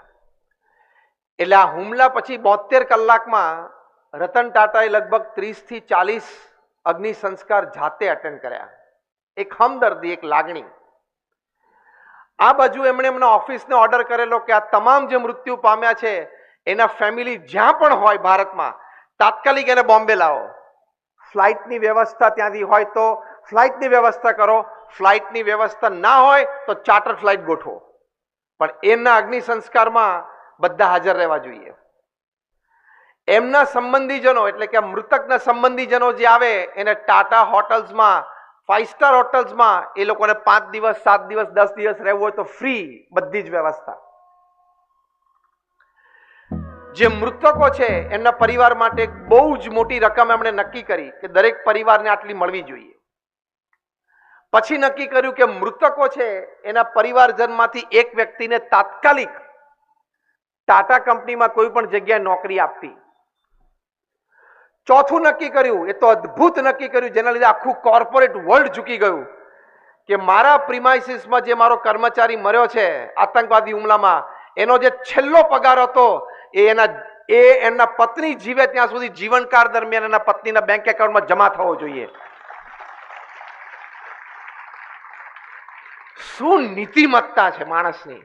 એટલે આ હુમલા પછી 72 કલાકમાં રતન ટાટાએ લગભગ 30 થી 40 અગ્નિ સંસ્કાર જાતે અટેન્ડ કર્યા. એક હમદર્દી, એક લાગણી. આ બાજુ એમણે એમના ઓફિસને ઓર્ડર કરેલો કે આ તમામ જે મૃત્યુ પામ્યા છે એના ફેમિલી જ્યાં પણ હોય ભારતમાં તાત્કાલિક એને બોમ્બે લાવો. ફ્લાઇટની વ્યવસ્થા ત્યાંથી હોય તો ફ્લાઇટની વ્યવસ્થા કરો, ફ્લાઇટની વ્યવસ્થા ના હોય તો ચાર્ટર ફ્લાઇટ ગોઠવો, પણ એમના અગ્નિ સંસ્કારમાં બધા હાજર રહેવા જોઈએ. એમના સંબંધીજનો એટલે કે મૃતકના સંબંધીજનો જે આવે એને ટાટા હોટલ્સમાં, 5 સ્ટાર હોટલ્સમાં એ લોકોને 5 દિવસ, 7 દિવસ, 10 દિવસ રહેવું હોય તો ફ્રી બધી જ વ્યવસ્થા. જે મૃતકો છે એમના પરિવાર માટે બહુ જ મોટી રકમ એમણે નક્કી કરી કે દરેક પરિવારને આટલી મળવી જોઈએ. પછી નક્કી કર્યું કે મૃતકો છે એના પરિવારજનમાંથી એક વ્યક્તિને તાત્કાલિક ટાટા કંપનીમાં કોઈ પણ જગ્યાએ નોકરી આપવી. ચોથું નક્કી કર્યું, એ તો અદ્ભુત નક્કી કર્યું જેના લીધે આખું કોર્પોરેટ વર્લ્ડ ઝૂકી ગયું કે મારા પ્રિમાઇસીસમાં જે મારો કર્મચારી મર્યો છે આતંકવાદી હુમલામાં, એનો જે છેલ્લો પગાર હતો એ એમના પત્ની જીવે ત્યાં સુધી જીવનકાળ દરમિયાન એના પત્નીના બેંક એકાઉન્ટમાં જમા થવો જોઈએ. શું નીતિમત્તા છે માણસની.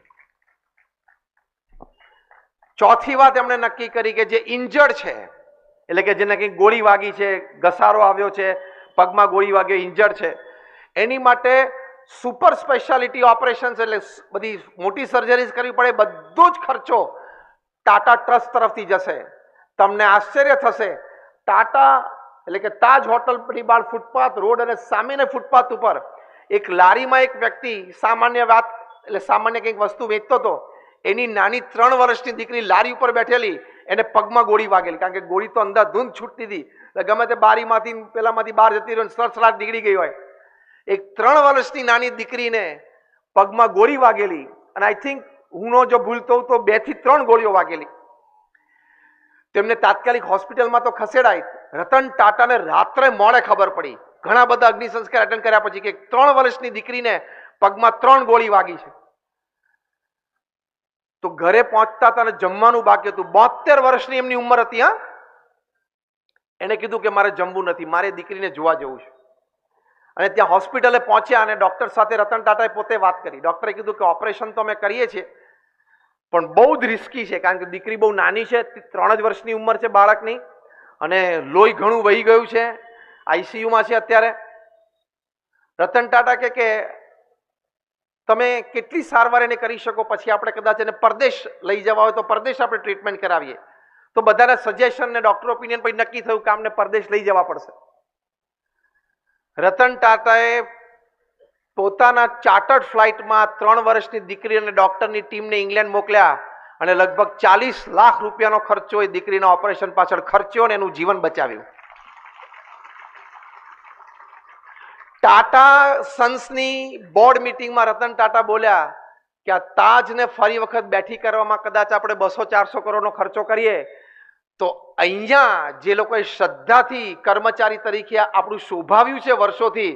ચોથી વાત એમણે નક્કી કરી કે જે ઇન્જર્ડ છે એટલે કે જેને કંઈક ગોળી વાગી છે, ઘસારો આવ્યો છે, પગમાં ગોળી વાગ્યો, ઇન્જર્ડ છે, એની માટે સુપર સ્પેશિયાલિટી ઓપરેશન્સ એટલે બધી મોટી સર્જરીઝ કરવી પડે, બધો જ ખર્ચો ટાટા ટ્રસ્ટ તરફથી જશે. તમને આશ્ચર્ય થશે, ટાટા એટલે કે તાજ હોટલની બહાર ફૂટપાથ રોડ અને સામેના ફૂટપાથ ઉપર એક લારીમાં એક વ્યક્તિ સામાન્ય વાત એટલે સામાન્ય કંઈક વસ્તુ વેચતો હતો, એની નાની 3 વર્ષની દીકરી લારી ઉપર બેઠેલી, એને પગમાં ગોળી વાગેલી, કારણ કે ગોળી તો અંધાધૂંધ છૂટતી હતી એટલે ગમે તે બારીમાંથી પેલામાંથી બહાર જતી રહી, સડસડાટ નીકળી ગઈ હોય. એક 3 વર્ષની નાની દીકરીને પગમાં ગોળી વાગેલી અને આઈ થિંક હું જો ભૂલતો હોઉં તો 2 થી 3 ગોળીઓ વાગેલી. તેમને તાત્કાલિક હોસ્પિટલમાં તો ખસેડાય. રતન ટાટાને રાત્રે મોડે ખબર પડી ઘણા બધા અગ્નિ સંસ્કાર અટેન્ડ કર્યા પછી કે 3 વર્ષની દીકરીને પગમાં 3 ગોળી વાગી છે. તો ઘરે પહોંચતા હતા અને જમવાનું બાકી હતું. 72 વર્ષની એમની ઉંમર હતી. હા, એને કીધું કે મારે જમવું નથી, મારે દીકરીને જોવા જવું છે. અને ત્યાં હોસ્પિટલે પહોંચ્યા અને ડોક્ટર સાથે રતન ટાટાએ પોતે વાત કરી. ડોક્ટરે કીધું કે ઓપરેશન તો અમે કરીએ છીએ પણ બહુ જ રિસ્કી છે, કારણ કે દીકરી બહુ નાની છે, 3 જ વર્ષની ઉંમર છે બાળકની, અને લોહી ઘણું વહી ગયું છે, આઈસીયુમાં છે અત્યારે. રતન ટાટા કે તમે કેટલી સારવાર એને કરી શકો, પછી આપણે કદાચ એને પરદેશ લઈ જવા હોય તો પરદેશ આપણે ટ્રીટમેન્ટ કરાવીએ. તો બધાના સજેશન ને ડોક્ટર ઓપિનિયન પછી નક્કી થયું કે આમને પરદેશ લઈ જવા પડશે. રતન ટાટાએ પોતાના ચાર્ટર્ડ ફ્લાઇટમાં 3 વર્ષની દીકરી અને ડોક્ટરની ટીમને ઇંગ્લેન્ડ મોકલ્યા અને લગભગ 40 લાખ રૂપિયાનો ખર્ચો એ દીકરીના ઓપરેશન પાછળ ખર્ચ્યો અને એનું જીવન બચાવ્યું. ટાટા સન્સની બોર્ડ મીટિંગમાં રતન ટાટા બોલ્યા કે આ તાજને ફરી વખત બેઠી કરવામાં કદાચ આપણે 200-400 કરોડનો ખર્ચો કરીએ તો અહીંયા જે લોકોએ શ્રદ્ધાથી કર્મચારી તરીકે આપણું શોભાવ્યું છે વર્ષોથી,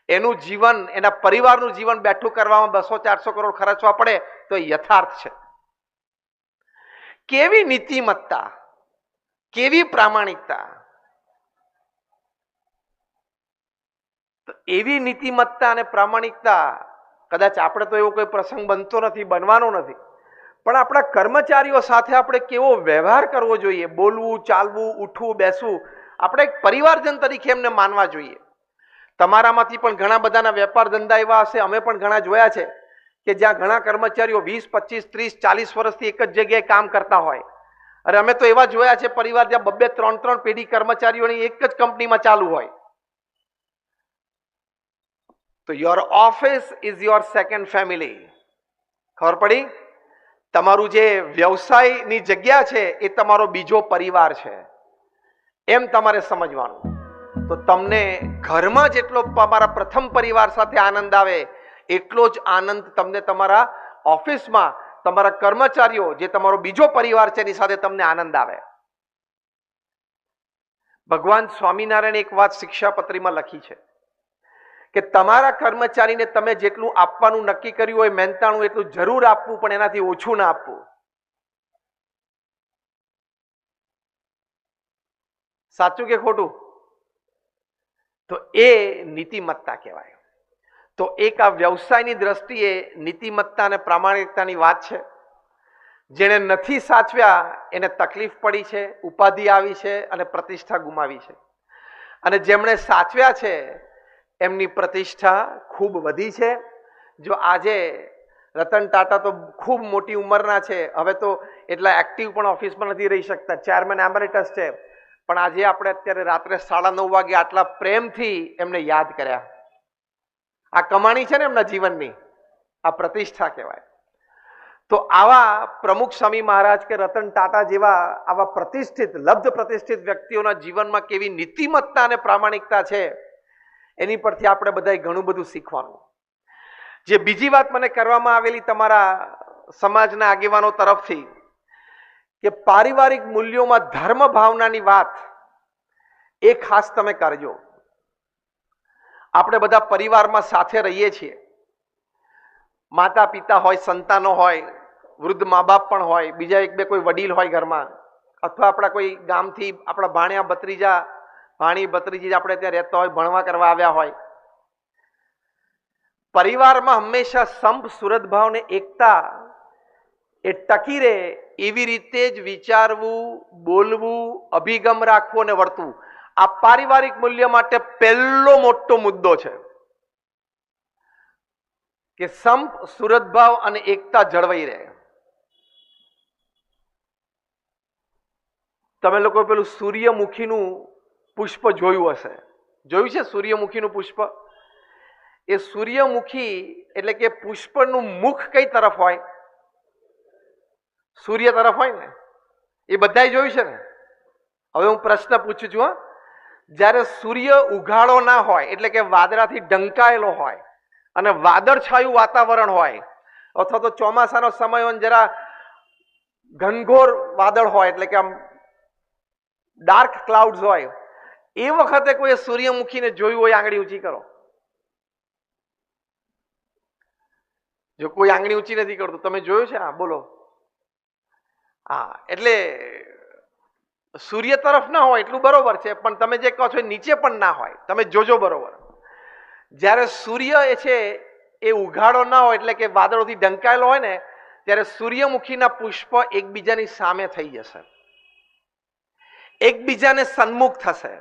એનું જીવન, એના પરિવારનું જીવન બેઠું કરવામાં 200-400 કરોડ ખર્ચવા પડે તો યથાર્થ છે. કેવી નીતિમત્તા, કેવી પ્રામાણિકતા. તો એવી નીતિમત્તા અને પ્રામાણિકતા કદાચ આપણે તો એવો કોઈ પ્રસંગ બનતો નથી, બનવાનો નથી, પણ આપણા કર્મચારીઓ સાથે આપણે કેવો વ્યવહાર કરવો જોઈએ, બોલવું, ચાલવું, ઉઠવું, બેસવું, આપણે એક પરિવારજન તરીકે એમને માનવા જોઈએ. તમારામાંથી પણ ઘણા બધાના વેપાર ધંધા એવા હશે, અમે પણ ઘણા જોયા છે કે જ્યાં ઘણા કર્મચારીઓ 20, 25, 30, 40 વર્ષથી એક જ જગ્યાએ કામ કરતા હોય. અરે અમે તો એવા જોયા છે પરિવાર જ્યાં 2-2, 3-3 પેઢી કર્મચારીઓની એક જ કંપનીમાં ચાલુ હોય. તો your office is your second family. ખબર પડી? તમારું જે વ્યવસાયની જગ્યા છે એ તમારો બીજો પરિવાર છે, એમ તમારે સમજવાનું. તો તમને ઘરમાં જેટલો તમારા પ્રથમ પરિવાર સાથે આનંદ આવે એટલો જ આનંદ તમને તમારા ઓફિસમાં તમારા કર્મચારીઓ જે તમારો બીજો પરિવાર છે એની સાથે તમને આનંદ આવે. ભગવાન સ્વામિનારાયણ એક વાત શિક્ષાપત્રીમાં લખી છે કે તમારા કર્મચારીને તમે જેટલું આપવાનું નક્કી કર્યું હોય મહેનતાણું એટલું જરૂર આપવું, પણ એનાથી ઓછું ના આપવું. સાચું કે ખોટું? તો એ નીતિમત્તા કહેવાય. તો એક આ વ્યવસાયની દ્રષ્ટિએ નીતિમત્તા અને પ્રામાણિકતાની વાત છે. જેને નથી સાચવ્યા એને તકલીફ પડી છે, ઉપાધિ આવી છે અને પ્રતિષ્ઠા ગુમાવી છે. અને જેમણે સાચવ્યા છે એમની પ્રતિષ્ઠા ખૂબ વધી છે. જો આજે રતન ટાટા તો ખૂબ મોટી ઉંમરના છે, હવે તો એટલા એક્ટિવ પણ ઓફિસમાં નથી રહી શકતા, ચેરમેન એમરેટસ છે, પણ આજે આપણે અત્યારે રાત્રે 9:30 વાગે આટલા પ્રેમથી એમને યાદ કર્યા. આ કમાણી છે ને એમના જીવનની, આ પ્રતિષ્ઠા કહેવાય. તો આવા પ્રમુખ સ્વામી મહારાજ કે રતન ટાટા જેવા આવા પ્રતિષ્ઠિત લબ્ધ પ્રતિષ્ઠિત વ્યક્તિઓના જીવનમાં કેવી નીતિમત્તા અને પ્રામાણિકતા છે એની પરથી આપણે બધાએ ઘણું બધું શીખવાનું. જે બીજી વાત મને કરવામાં આવેલી તમારા સમાજના આગેવાનો તરફથી કે પારિવારિક મૂલ્યોમાં ધર્મ ભાવનાની વાત, એ ખાસ તમે કરજો. આપણે બધા પરિવારમાં સાથે રહીએ છીએ, માતા પિતા હોય, સંતાનો હોય, વૃદ્ધ મા બાપ પણ હોય, બીજા 1-2 કોઈ વડીલ હોય ઘરમાં, અથવા આપણા કોઈ ગામથી આપણા ભાણિયા ભત્રીજા ભાણી ભત્રીજી આપણે ત્યાં રહેતા હોય, ભણવા કરવા આવ્યા હોય. પરિવારમાં હંમેશા સંપ સુરત ભાવ ને એકતા એ ટકી રહે એવી રીતે જ વિચારવું, બોલવું, અભિગમ રાખવો અને વર્તવું, આ પારિવારિક મૂલ્ય માટે પહેલો મોટો મુદ્દો છે કે સંપ સુરતભાવ અને એકતા જળવાઈ રહે. તમે લોકો પેલું સૂર્યમુખીનું પુષ્પ જોયું હશે, જોયું છે સૂર્યમુખીનું પુષ્પ? એ સૂર્યમુખી એટલે કે પુષ્પનું મુખ કઈ તરફ હોય? સૂર્ય તરફ હોય ને. એ બધાએ જોયું છે ને? હવે હું પ્રશ્ન પૂછું છું, જ્યારે સૂર્ય ઉઘાડો ના હોય એટલે કે વાદળાથી ઢંકાયેલો હોય અને વાદળછાયું વાતાવરણ હોય, અથવા તો ચોમાસાનો સમય હોય જરા ઘનઘોર વાદળ હોય એટલે કે આમ ડાર્ક ક્લાઉડ્સ હોય, એ વખતે કોઈ સૂર્યમુખીને જોયું હોય આંગળી ઊંચી કરો. જો કોઈ આંગળી ઊંચી નથી કરતું, તમે જોયું છે? હા બોલો. હા, એટલે સૂર્ય તરફ ના હોય એટલું બરોબર છે, પણ તમે જે કહો છો નીચે પણ ના હોય, તમે જોજો બરોબર. જ્યારે સૂર્ય એ છે એ ઉઘાડો ના હોય એટલે કે વાદળોથી ઢંકાયેલો હોય ને, ત્યારે સૂર્યમુખીના પુષ્પ એકબીજાની સામે થઈ જશે, એકબીજાને સન્મુખ થશે.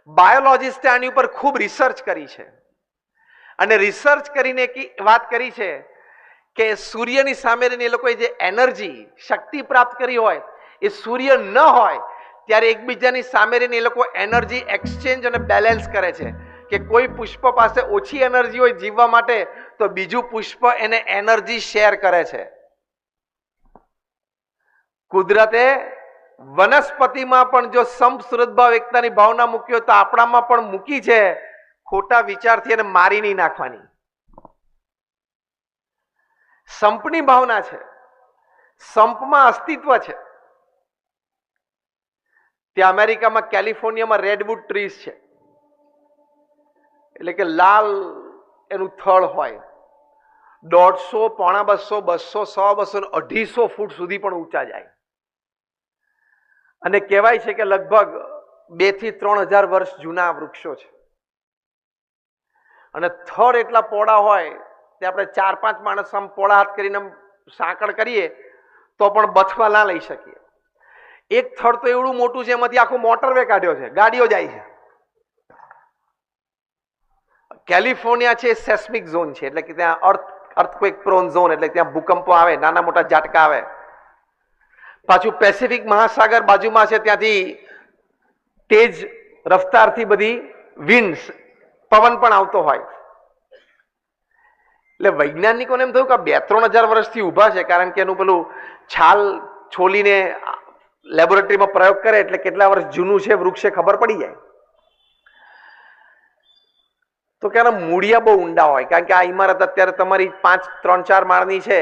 બાયોલોજિસ્ટે આની ઉપર ખૂબ રિસર્ચ કરી છે અને રિસર્ચ કરીને વાત કરી છે કે સૂર્યની સામે રહીને એ લોકોએ જે એનર્જી શક્તિ પ્રાપ્ત કરી હોય એ સૂર્ય ન હોય ત્યારે એકબીજાની સામે રહીને એ લોકો એનર્જી એક્સચેન્જ અને બેલેન્સ કરે છે. કે કોઈ પુષ્પ પાસે ઓછી એનર્જી હોય જીવવા માટે તો બીજું પુષ્પ એને એનર્જી શેર કરે છે. કુદરતે વનસ્પતિમાં પણ જો સંપ સુરતભાવ એકતાની ભાવના મૂકી હોય તો આપણામાં પણ મૂકી છે. ખોટા વિચારથી એને મારી નહીં નાખવાની. સંપની ભાવના છે, સંપમાં અસ્તિત્વ છે. ત્યાં અમેરિકામાં કેલિફોર્નિયામાં રેડવુડ ટ્રીઝ છે, એટલે કે લાલ એનું થડ હોય, 150, 250, 200, 100, 200, 250 ફૂટ સુધી પણ ઊંચા જાય. અને કહેવાય છે કે લગભગ 2 થી 3 હજાર વર્ષ જૂના વૃક્ષો છે. અને થડ એટલા પહોળા હોય તે આપણે 4-5 માણસ આમ પોળા હાથ કરીને સાંકળ કરીએ તો પણ બથવા ના લઈ શકીએ. એક થડ તો એવડું મોટું છે એમાંથી આખો મોટરવે કાઢ્યો છે, ગાડીઓ જાય છે. કેલિફોર્નિયા છે સેસ્મિક ઝોન છે, એટલે કે ત્યાં અર્થ અર્થક્વેક પ્રોન ઝોન એટલે ત્યાં ભૂકંપો આવે, નાના મોટા ઝાટકા આવે. પાછું પેસિફિક મહાસાગર બાજુમાં છે, ત્યાંથી તેજ રફતારથી બધી વિન્ડ્સ પવન પણ આવતો હોય. એટલે વૈજ્ઞાનિકોને એમ થયું કે 2-3 હજાર વર્ષથી ઊભા છે, કારણ કે એનું પેલું છાલ છોલીને લેબોરેટરીમાં પ્રયોગ કરે એટલે કેટલા વર્ષ જૂનું છે વૃક્ષ ખબર પડી જાય. તો કે મૂળિયા બહુ ઊંડા હોય, કારણ કે આ ઇમારત અત્યારે તમારી 3-4 માળની છે,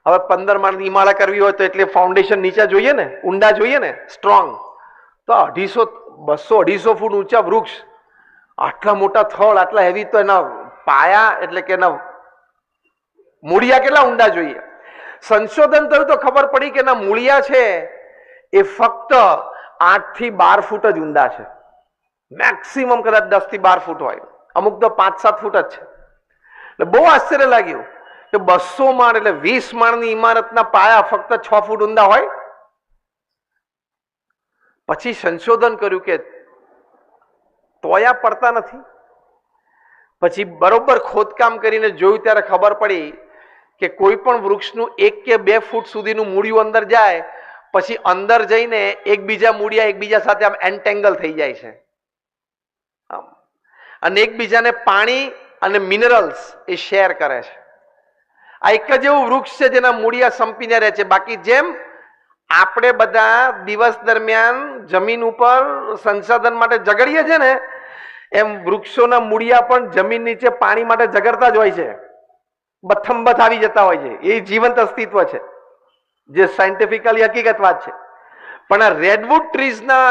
હવે 15 માળની ઇમારત કરવી હોય તો એટલે ફાઉન્ડેશન નીચે જોઈએ ને, ઊંડા જોઈએ ને, સ્ટ્રોંગ. તો 200-250 ફૂટ ઊંચા વૃક્ષ, આટલા મોટા થડ, આટલા હેવી, તો એના પાયા એટલે કે એના મૂળિયા કેટલા ઊંડા જોઈએ. સંશોધન થયું તો ખબર પડી કે એના મૂળિયા છે એ ફક્ત 8 થી 12 ફૂટ જ ઊંડા છે. મેક્સિમમ કદાચ 10 થી 12 ફૂટ હોય, અમુક તો 5-7 ફૂટ જ છે. એટલે બહુ આશ્ચર્ય લાગ્યું કે 200 માળ એટલે 20 માળની ઇમારતના પાયા ફક્ત 6 ફૂટ ઊંડા હોય. પછી સંશોધન કર્યું કે તોયા પડતા નથી. પછી બરોબર ખોદકામ કરીને જોયું ત્યારે ખબર પડી કે કોઈ પણ વૃક્ષનું 1 કે 2 ફૂટ સુધીનું મૂળિયું અંદર જાય પછી અંદર જઈને એકબીજા મૂળિયા એકબીજા સાથે આમ એન્ટેંગલ થઈ જાય છે, અને એકબીજાને પાણી અને મિનરલ્સ એ શેર કરે છે. આ એક જ એવું વૃક્ષ છે જેના મૂળિયા સંપીને રહે છે. બાકી જેમ આપણે બધા દિવસ દરમિયાન જમીન ઉપર સંસાધન માટે ઝઘડીએ છીએ ને, એમ વૃક્ષોના મૂળિયા પણ જમીન નીચે પાણી માટે ઝઘડતા જ હોય છે, બથંબથ આવી જતા હોય છે. એ જીવંત અસ્તિત્વ છે, જે સાયન્ટિફિકલી હકીકત વાત છે. પણ આ રેડવુડ ટ્રીઝના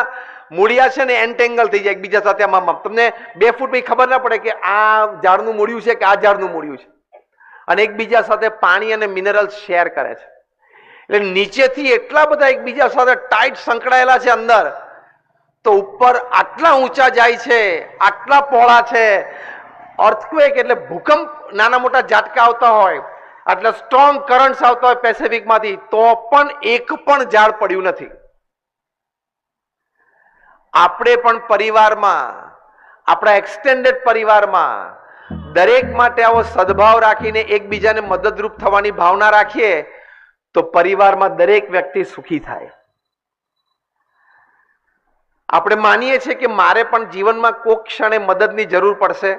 મૂળિયા છે ને એન્ટેંગલ થઈ જાય એકબીજા સાથે. આમાં તમને 2 ફૂટ પછી ખબર ના પડે કે આ ઝાડનું મૂળિયું છે કે આ ઝાડનું મૂળિયું છે, અને એકબીજા સાથે પાણી અને મિનરલ્સ શેર કરે છે. એટલે નીચેથી એટલા બધા એકબીજા સાથે ટાઈટ સંકળાયેલા છે અંદર, તો ઉપર આટલા ઊંચા જાય છે, આટલા પહોળા છે. અર્થક્વેક એટલે ભૂકંપ, નાના મોટા ઝાટકા આવતા હોય, આટલા સ્ટ્રોંગ કરન્ટ્સ આવતા હોય પેસિફિકમાંથી, તો પણ એક પણ ઝાડ પડ્યું નથી. આપણે પણ પરિવારમાં, આપણા એક્સટેન્ડેડ પરિવારમાં દરેક માટે આવો સદભાવ રાખીને એકબીજાને મદદરૂપ થવાની ભાવના રાખીએ તો પરિવારમાં દરેક વ્યક્તિ સુખી થાય. આપણે માનીએ છીએ કે મારે પણ જીવનમાં કોઈક ક્ષણે મદદની જરૂર પડશે.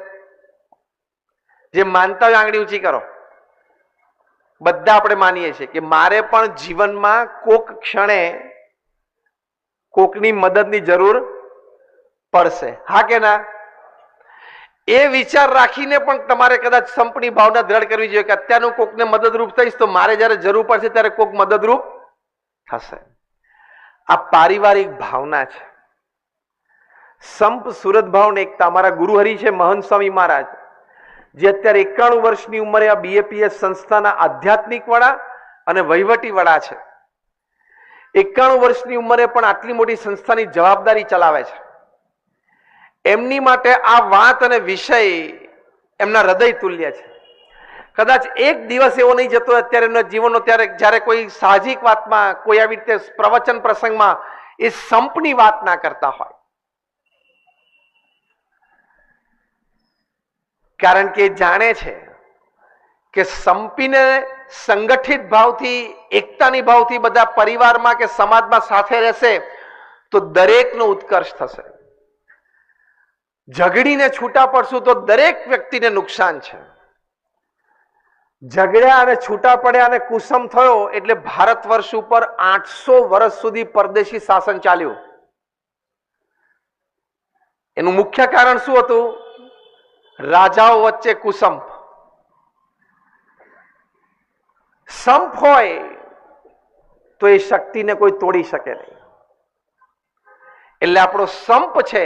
જે માનતા હોય આંગળી ઊંચી કરો. બધા આપણે માનીએ છીએ કે મારે પણ જીવનમાં કોઈક ક્ષણે કોકની મદદની જરૂર પડશે. હા કે ના? એ વિચાર રાખીને પણ તમારે કદાચ સંપની ભાવના દ્રઢ કરવી જોઈએ કે અત્યારનું કોકને મદદરૂપ થઈશ તો મારે જ્યારે જરૂર પડશે ત્યારે કોક મદદરૂપ થશે. આ પારિવારિક ભાવના છે. સંપ સુરત ભાવને એકતા. અમારા ગુરુહરિ છે મહંત સ્વામી મહારાજ, જે અત્યારે 91 વર્ષની ઉંમરે આ BAPS સંસ્થાના આધ્યાત્મિક વડા અને વહીવટી વડા છે. 91 વર્ષની ઉંમરે પણ આટલી મોટી સંસ્થાની જવાબદારી ચલાવે છે. એમની માટે આ વાત અને વિષય એમના હૃદય તુલ્ય છે. કદાચ એક દિવસ એવો નહીં જતો અત્યારે એમના જીવનનો, ત્યારે જ્યારે કોઈ સાહજિક વાતમાં, કોઈ આવી રીતે પ્રવચન પ્રસંગમાં એ સંપની વાત ના કરતા હોય. કારણ કે જાણે છે કે સંપીને સંગઠિત ભાવથી, એકતાની ભાવથી બધા પરિવારમાં કે સમાજમાં સાથે રહેશે તો દરેકનો ઉત્કર્ષ થશે. ઝઘડીને છૂટા પડશું તો દરેક વ્યક્તિને નુકસાન છે. ઝઘડ્યા અને છૂટા પડ્યા અને કુસમ થયો એટલે ભારત વર્ષ ઉપર 800 વર્ષ સુધી પરદેશી શાસન ચાલ્યું. એનું મુખ્ય કારણ શું હતું? રાજાઓ વચ્ચે કુસંપ. સંપ હોય તો એ શક્તિને કોઈ તોડી શકે નહીં. એટલે આપણો સંપ છે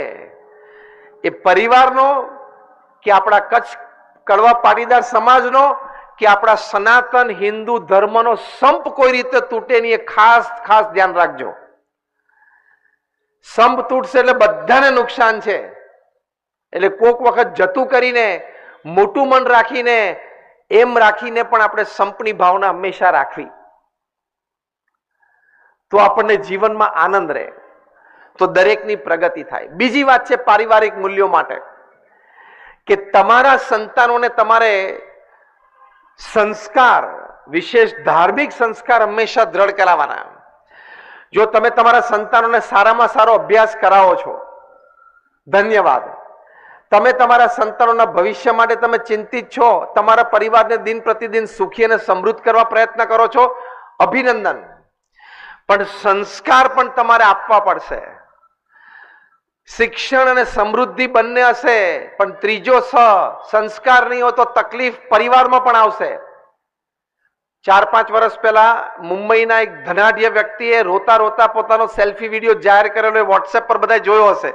એ પરિવારનો, કે આપણા કચ્છ કડવા પાટીદાર સમાજનો, કે આપણા સનાતન હિન્દુ ધર્મનો સંપ કોઈ રીતે તૂટે નહીં, એ ખાસ ખાસ ધ્યાન રાખજો. સંપ તૂટશે એટલે બધાને નુકસાન છે. એટલે કોક વખત જતું કરીને, મોટું મન રાખીને, એમ રાખીને પણ આપણે સંપની ભાવના હંમેશા રાખવી, તો આપણને જીવનમાં આનંદ રહે, તો દરેકની પ્રગતિ થાય. બીજી વાત છે પારિવારિક મૂલ્યો માટે, કે તમારા સંતાનોને તમારે સંસ્કાર, વિશેષ ધાર્મિક સંસ્કાર હંમેશા દ્રઢ કરાવવાના. જો તમે તમારા સંતાનોને સારામાં સારો અભ્યાસ કરાવો છો, ધન્યવાદ. તમે તમારા સંતાનોના ભવિષ્ય માટે તમે ચિંતિત છો, તમારા પરિવારને દિન પ્રતિદિન સુખી અને સમૃદ્ધ કરવા પ્રયત્ન કરો છો, અભિનંદન. પણ સંસ્કાર પણ તમારે આપવા પડશે. શિક્ષણ અને સમૃદ્ધિ બંને હશે, પણ ત્રીજો સંસ્કાર નહીં હોય તો તકલીફ પરિવારમાં પણ આવશે. 4-5 વર્ષ પહેલા મુંબઈના એક ધનાઢ્ય વ્યક્તિએ રોતા રોતા પોતાનો સેલ્ફી વિડીયો જાહેર કરેલો, વોટ્સએપ પર બધા જોયો હશે.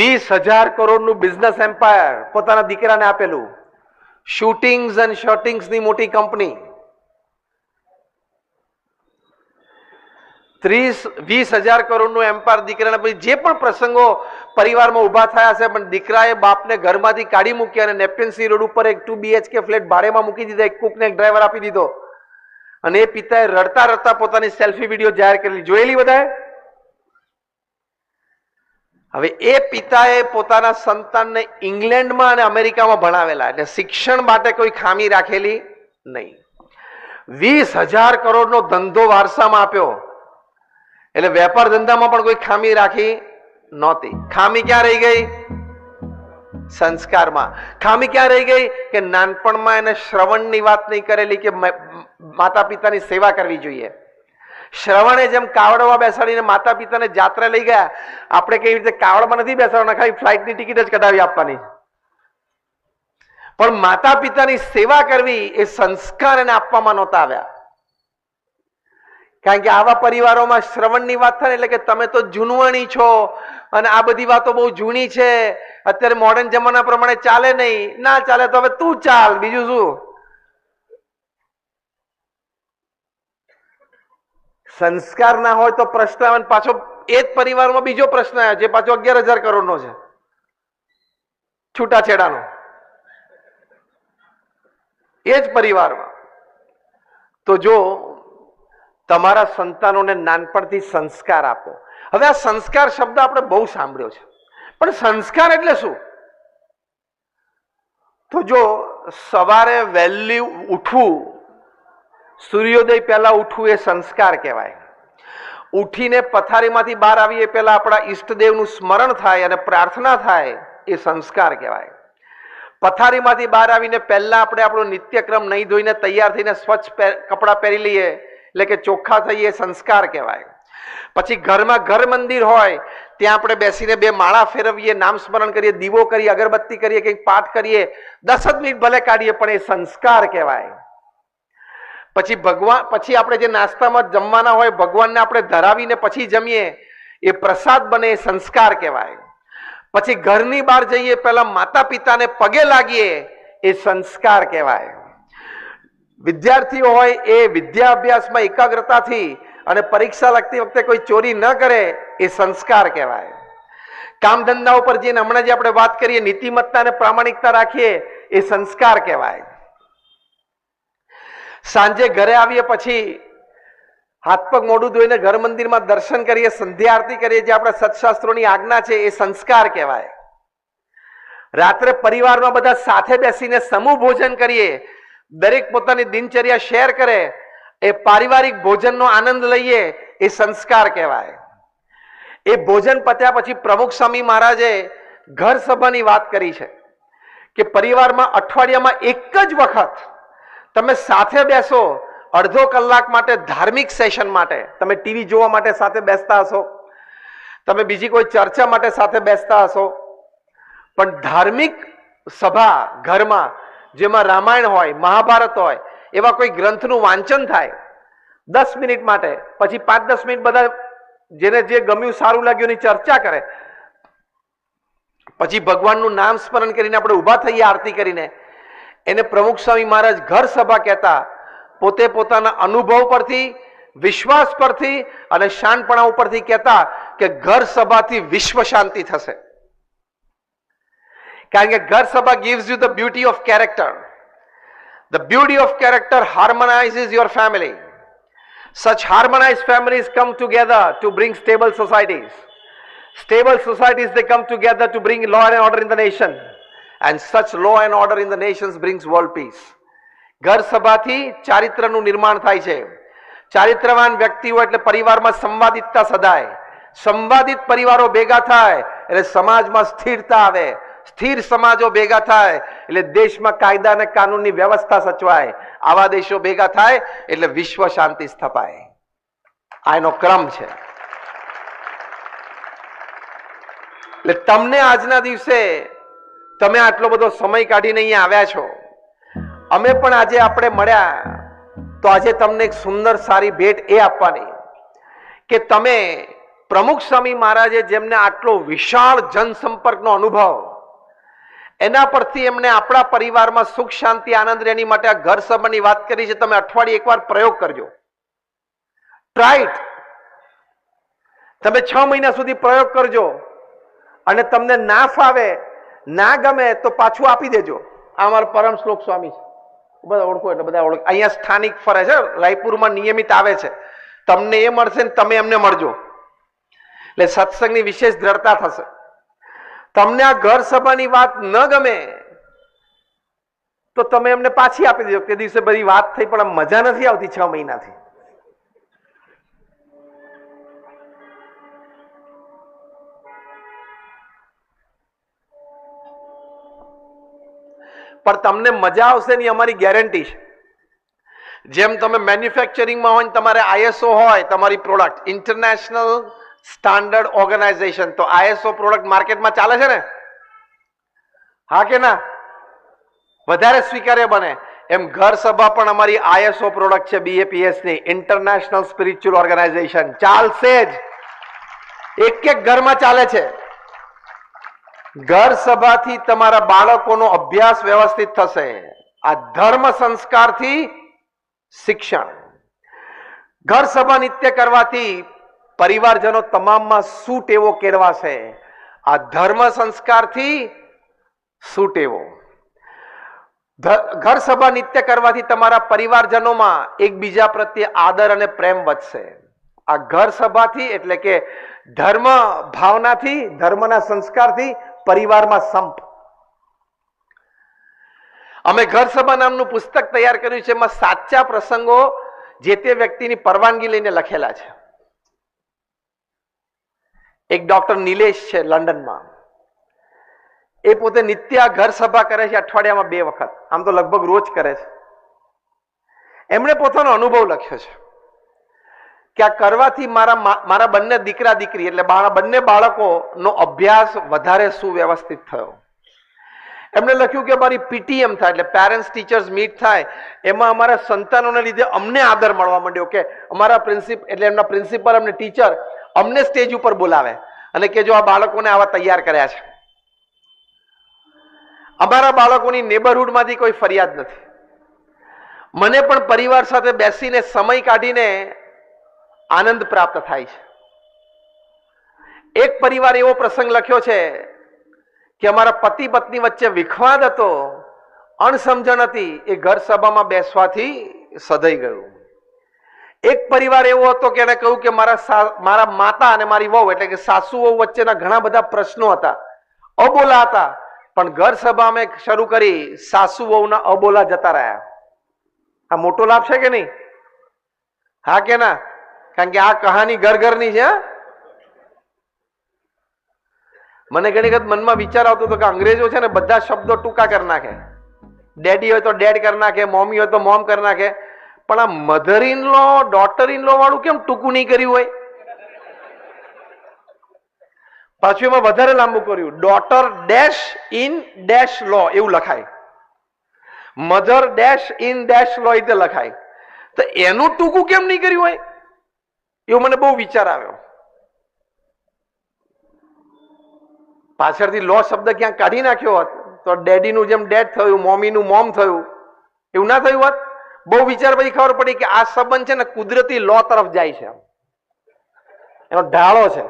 20,000 કરોડનું બિઝનેસ એમ્પાયર પોતાના દીકરાને આપેલું. શૂટિંગ્સ એન્ડ શર્ટિંગ્સની મોટી કંપની. 20,000 કરોડનું એમ્પાયર દીકરાને, પછી જે પણ પ્રસંગો પરિવારમાં ઉભા થયા છે, પણ દીકરાએ બાપને ઘરમાંથી કાઢી મૂક્યા અને નેપેન્સી રોડ ઉપર એક 2 BHK ફ્લેટ ભાડેમાં મૂકી દીધા, એક કુકને એક ડ્રાઈવર આપી દીધો, અને એ પિતાએ રડતા રડતા પોતાની સેલ્ફી વિડીયો જાહેર કરેલી. જોયેલી બધાએ? હવે એ પિતાએ પોતાના સંતાનને ઇંગ્લેન્ડમાં અને અમેરિકામાં ભણાવેલા, એટલે શિક્ષણ માટે કોઈ ખામી રાખેલી નહીં. 20,000 કરોડનો ધંધો વારસામાં આપ્યો, એટલે વેપાર ધંધામાં પણ કોઈ ખામી રાખી નહોતી. ખામી ક્યાં રહી ગઈ? સંસ્કારમાં. ખામી ક્યાં રહી ગઈ? કે નાનપણમાં એને શ્રવણની વાત નહીં કરેલી કે માતા પિતાની સેવા કરવી જોઈએ. શ્રવણે જેમ કાવડમાં બેસાડીને માતા પિતાને જાત્રા લઈ ગયા, આપણે કેવી રીતે કાવડમાં નથી બેસાડવાના, ખાલી ફ્લાઇટની ટિકિટ જ કઢાવી આપવાની. પણ માતા પિતાની સેવા કરવી એ સંસ્કાર એને આપવામાં નહોતા આવ્યા. કારણ કે આવા પરિવારોમાં શ્રવણની વાત થાય એટલે કે તમે તો જૂનવાણી છો અને આ બધી વાતો બહુ જૂની છે, અત્યારે મોડર્ન જમાના પ્રમાણે ચાલે નહીં. ના ચાલે તો હવે તું ચાલ, બીજું શું. સંસ્કાર ના હોય તો પ્રશ્ન આવે. પાછો એ જ પરિવારમાં બીજો પ્રશ્ન આવ્યો, જે પાછો 11,000 કરોડનો છે, છૂટાછેડાનો. એ જ પરિવારમાં. તો જો તમારા સંતાનોને નાનપણથી સંસ્કાર આપો. હવે આ સંસ્કાર શબ્દ આપણે બહુ સાંભળ્યો છે, પણ સંસ્કાર એટલે શું? તો જો સવારે વહેલી ઉઠવું, સૂર્યોદય પહેલા ઉઠવું એ સંસ્કાર કહેવાય. ઉઠીને પથારીમાંથી બહાર આવીએ પહેલા આપણા ઈષ્ટદેવનું સ્મરણ થાય અને પ્રાર્થના થાય, એ સંસ્કાર કહેવાય. પથારીમાંથી બહાર આવીને પહેલા આપણે આપણો નિત્યક્રમ નહીં ધોઈને તૈયાર થઈને સ્વચ્છ કપડાં પહેરી લઈએ, એટલે કે ચોખ્ખા થઈએ, સંસ્કાર કહેવાય. પછી ઘરમાં ઘર મંદિર હોય ત્યાં આપણે બેસીને 2 માળા ફેરવીએ, નામ સ્મરણ કરીએ, દીવો કરીએ, અગરબત્તી કરીએ, કંઈક પાઠ કરીએ, 10 જ મિનિટ ભલે કાઢીએ, પણ એ સંસ્કાર કહેવાય. પછી પછી આપણે જે નાસ્તામાં જમવાના હોય ભગવાનને આપણે ધરાવીને પછી જમીએ, એ પ્રસાદ બને, એ સંસ્કાર કહેવાય. પછી ઘરની બહાર જઈએ પહેલા માતા પિતાને પગે લાગીએ, એ સંસ્કાર કહેવાય. વિદ્યાર્થીઓ હોય એ વિદ્યા અભ્યાસમાં એકાગ્રતાથી અને પરીક્ષા લગતી વખતે કોઈ ચોરી ન કરે, એ સંસ્કાર કહેવાય. કામ ધંધા ઉપર જઈને હમણાં જે આપણે વાત કરીએ, નીતિમત્તા અને પ્રામાણિકતા રાખીએ, એ સંસ્કાર કહેવાય. સાંજે ઘરે આવીએ પછી હાથ પગ મોઢું ધોઈને ઘર મંદિરમાં દર્શન કરીએ, સંધ્યા આરતી કરીએ, જે આપણા સત્શાસ્ત્રોની આજ્ઞા છે, એ સંસ્કાર કહેવાય. રાત્રે પરિવારમાં બધા સાથે બેસીને સમૂહ ભોજન કરીએ, દરેક પોતાની દિનચર્યા શેર કરે, એ પારિવારિક ભોજનનો આનંદ લઈએ, એ સંસ્કાર કહેવાય. એ ભોજન પત્યા પછી પ્રમુખ સ્વામી મહારાજે ઘર સભાની વાત કરી છે કે પરિવારમાં અઠવાડિયામાં એક જ વખત તમે સાથે બેસો, અડધો કલાક માટે, ધાર્મિક સેશન માટે. તમે ટીવી જોવા માટે સાથે બેસતા હશો, તમે બીજી કોઈ ચર્ચા માટે સાથે બેસતા હશો, પણ ધાર્મિક સભા ઘરમાં, જેમાં રામાયણ હોય, મહાભારત હોય, એવા કોઈ ગ્રંથનું વાંચન થાય 10 મિનિટ માટે, પછી 5-10 મિનિટ બધા જેને જે ગમ્યું, સારું લાગ્યું એની ચર્ચા કરે, પછી ભગવાનનું નામ સ્મરણ કરીને આપણે ઊભા થઈએ આરતી કરીને. એને પ્રમુખ સ્વામી મહારાજ ઘર સભા કહેતા. પોતે પોતાના અનુભવ પરથી, વિશ્વાસ પરથી અને શાનપણા ઉપરથી કહેતા કે ઘર સભાથી વિશ્વ શાંતિ થશે. કારણ કે ઘર સભા gives you the beauty of character. The beauty of character harmonizes your family. Such harmonized families come together to bring stable societies. Stable societies, they come together to bring law and order in the nation. And such law and order in the nations brings world peace. ઘર સભાથી ચારિત્રનું નિર્માણ થાય છે. ચારિત્રવાન વ્યક્તિઓ એટલે પરિવારમાં સંવાદિતતા સદાય. સંવાદિત પરિવારો ભેગા થાય એટલે સમાજમાં સ્થિરતા આવે. સ્થિર સમાજો ભેગા થાય એટલે દેશમાં કાયદા અને કાનૂનની વ્યવસ્થા સચવાય. આવા દેશો ભેગા થાય એટલે વિશ્વ શાંતિ સ્થપાય. આ એનો ક્રમ છે. એટલે તમને આજના દિવસે તમે આટલો બધો સમય કાઢીને અહીંયા આવ્યા છો. અમે પણ આજે આપણે મળ્યા તો આજે તમને એક સુંદર સારી ભેટ એ આપવાની કે તમે પ્રમુખ સ્વામી મહારાજે જેમને આટલો વિશાળ જનસંપર્કનો અનુભવ, એના પરથી એમને આપણા પરિવારમાં સુખ શાંતિ આનંદ રહે એની માટે આ ઘર સભાની વાત કરી છે. તમે અઠવાડિયે એકવાર પ્રયોગ કરજો. Try it. તમે 6 મહિના સુધી પ્રયોગ કરજો અને તમને ના ફાવે, ના ગમે તો પાછું આપી દેજો. આ અમારા પરમ શ્લોક સ્વામી છે, બધા ઓળખો એટલે બધા ઓળખ. અહીંયા સ્થાનિક ફરે છે, રાયપુરમાં નિયમિત આવે છે. તમને એ મળશે ને તમે એમને મળજો એટલે સત્સંગની વિશેષ દ્રઢતા થશે. તમને આ ઘર સભાની વાત ન ગમે તો તમે એમને પાછી આપી દેજો. તે દિવસે બધી વાત થઈ પણ મજા નથી આવતી 6 મહિનાથી. પણ તમને મજા આવશે ની અમારી ગેરંટી છે. જેમ તમે મેન્યુફેક્ચરિંગમાં હોય ને તમારે ISO હોય, તમારી પ્રોડક્ટ ઇન્ટરનેશનલ સ્ટાન્ડર્ડ ઓર્ગેનાઇઝેશન, તો ISO પ્રોડક્ટ માર્કેટમાં ચાલે છે ને, હા કે ના? વધારે સ્વીકાર્ય બને. એમ ઘર સભા પણ અમારી ISO પ્રોડક્ટ છે, BAPS ની, ઇન્ટરનેશનલ સ્પિરિચ્યુઅલ ઓર્ગેનાઇઝેશન. ચાલશે જ, એક એક ઘરમાં ચાલે છે. ઘર સભાથી તમારા બાળકોનો અભ્યાસ વ્યવસ્થિત થશે. આ ધર્મ સંસ્કારથી શિક્ષણ. ઘર સભા નિત્ય કરવાથી પરિવારજનો તમામમાં શું ટેવો કેળવાશે. આ ધર્મ સંસ્કારથી શું ટેવો. ઘર સભા નિત્ય કરવાથી તમારા પરિવારજનોમાં એકબીજા પ્રત્યે આદર અને પ્રેમ વધશે. આ ઘર સભાથી એટલે કે ધર્મ ભાવનાથી, ધર્મના સંસ્કારથી પરિવારમાં સંપ. અમે ઘર સભા નામનું પુસ્તક તૈયાર કર્યું છે. એમાં સાચા પ્રસંગો જે તે વ્યક્તિની પરવાનગી લઈને લખેલા છે. એક ડોક્ટર નિલેશ છે લંડનમાં, એ પોતે નિત્ય ઘર સભા કરે છે, અઠવાડિયામાં 2 વખત. આમ તો લગભગ રોજ કરે છે. એમણે પોતાનો અનુભવ લખ્યો છે કે આ કરવાથી મારા બંને દીકરા દીકરી એટલે બંને બાળકોનો અભ્યાસ વધારે સુવ્યવસ્થિત થયો. એમણે લખ્યું કે અમારી PTM થાય એટલે પેરેન્ટ્સ ટીચર્સ મીટ થાય, એમાં અમારા સંતાનોને લીધે અમને આદર મળવા માંડ્યો કે અમારા એટલે એમના પ્રિન્સિપલ અમને ટીચર અમને સ્ટેજ ઉપર બોલાવે અને કે જો આ બાળકોને આવા તૈયાર કર્યા છે. અમારા બાળકોની નેબરહુડમાંથી કોઈ ફરિયાદ નથી. મને પણ પરિવાર સાથે બેસીને સમય કાઢીને આનંદ પ્રાપ્ત થાય છે. એક પરિવાર એવો પ્રસંગ લખ્યો છે કે અમારા પતિ પત્ની વચ્ચે વિખવાદ હતો, અણસમજણ હતી, એ ઘર સભામાં બેસવાથી સધાઈ ગયું. એક પરિવાર એવો હતો કે એને કહ્યું કે મારા માતા અને મારી વહુ એટલે કે સાસુ વહુ વચ્ચેના ઘણા બધા પ્રશ્નો હતા, અબોલા હતા, પણ ઘર સભા અમે શરૂ કરી, સાસુ વહુના અબોલા જતા રહ્યા. આ મોટો લાભ છે કે નહીં? હા કે ના? કારણ કે આ કહાની ઘર ઘરની છે. મને ઘણી વખત મનમાં વિચાર આવતો હતો કે અંગ્રેજો છે ને બધા શબ્દો ટૂંકા કરી નાખે. ડેડી હોય તો ડેડ કરી નાખે, મોમી હોય તો મોમ કરી નાખે, પણ આ mother in law, daughter in law વાળું કેમ ટૂંકું નહીં કર્યું હોય? પાછું એમાં વધારે લાંબુ કર્યું, ડોટર ડેશ ઇન ડેશ લો એવું લખાય, મધર ડેશ ઇન ડેશ લો રીતે લખાય. તો એનું ટૂંકું કેમ નહીં કર્યું હોય? એવું મને બહુ વિચાર આવ્યો. પાછળથી લો શબ્દ ક્યાંક કાઢી નાખ્યો હોત તો ડેડીનું જેમ ડેડ થયું, મોમીનું મોમ થયું, એવું ના થયું હોત? બહુ વિચાર પછી ખબર પડી કે આ સંબંધ છે ને કુદરતી લો તરફ જાય છે, એનો ઢાળો છે,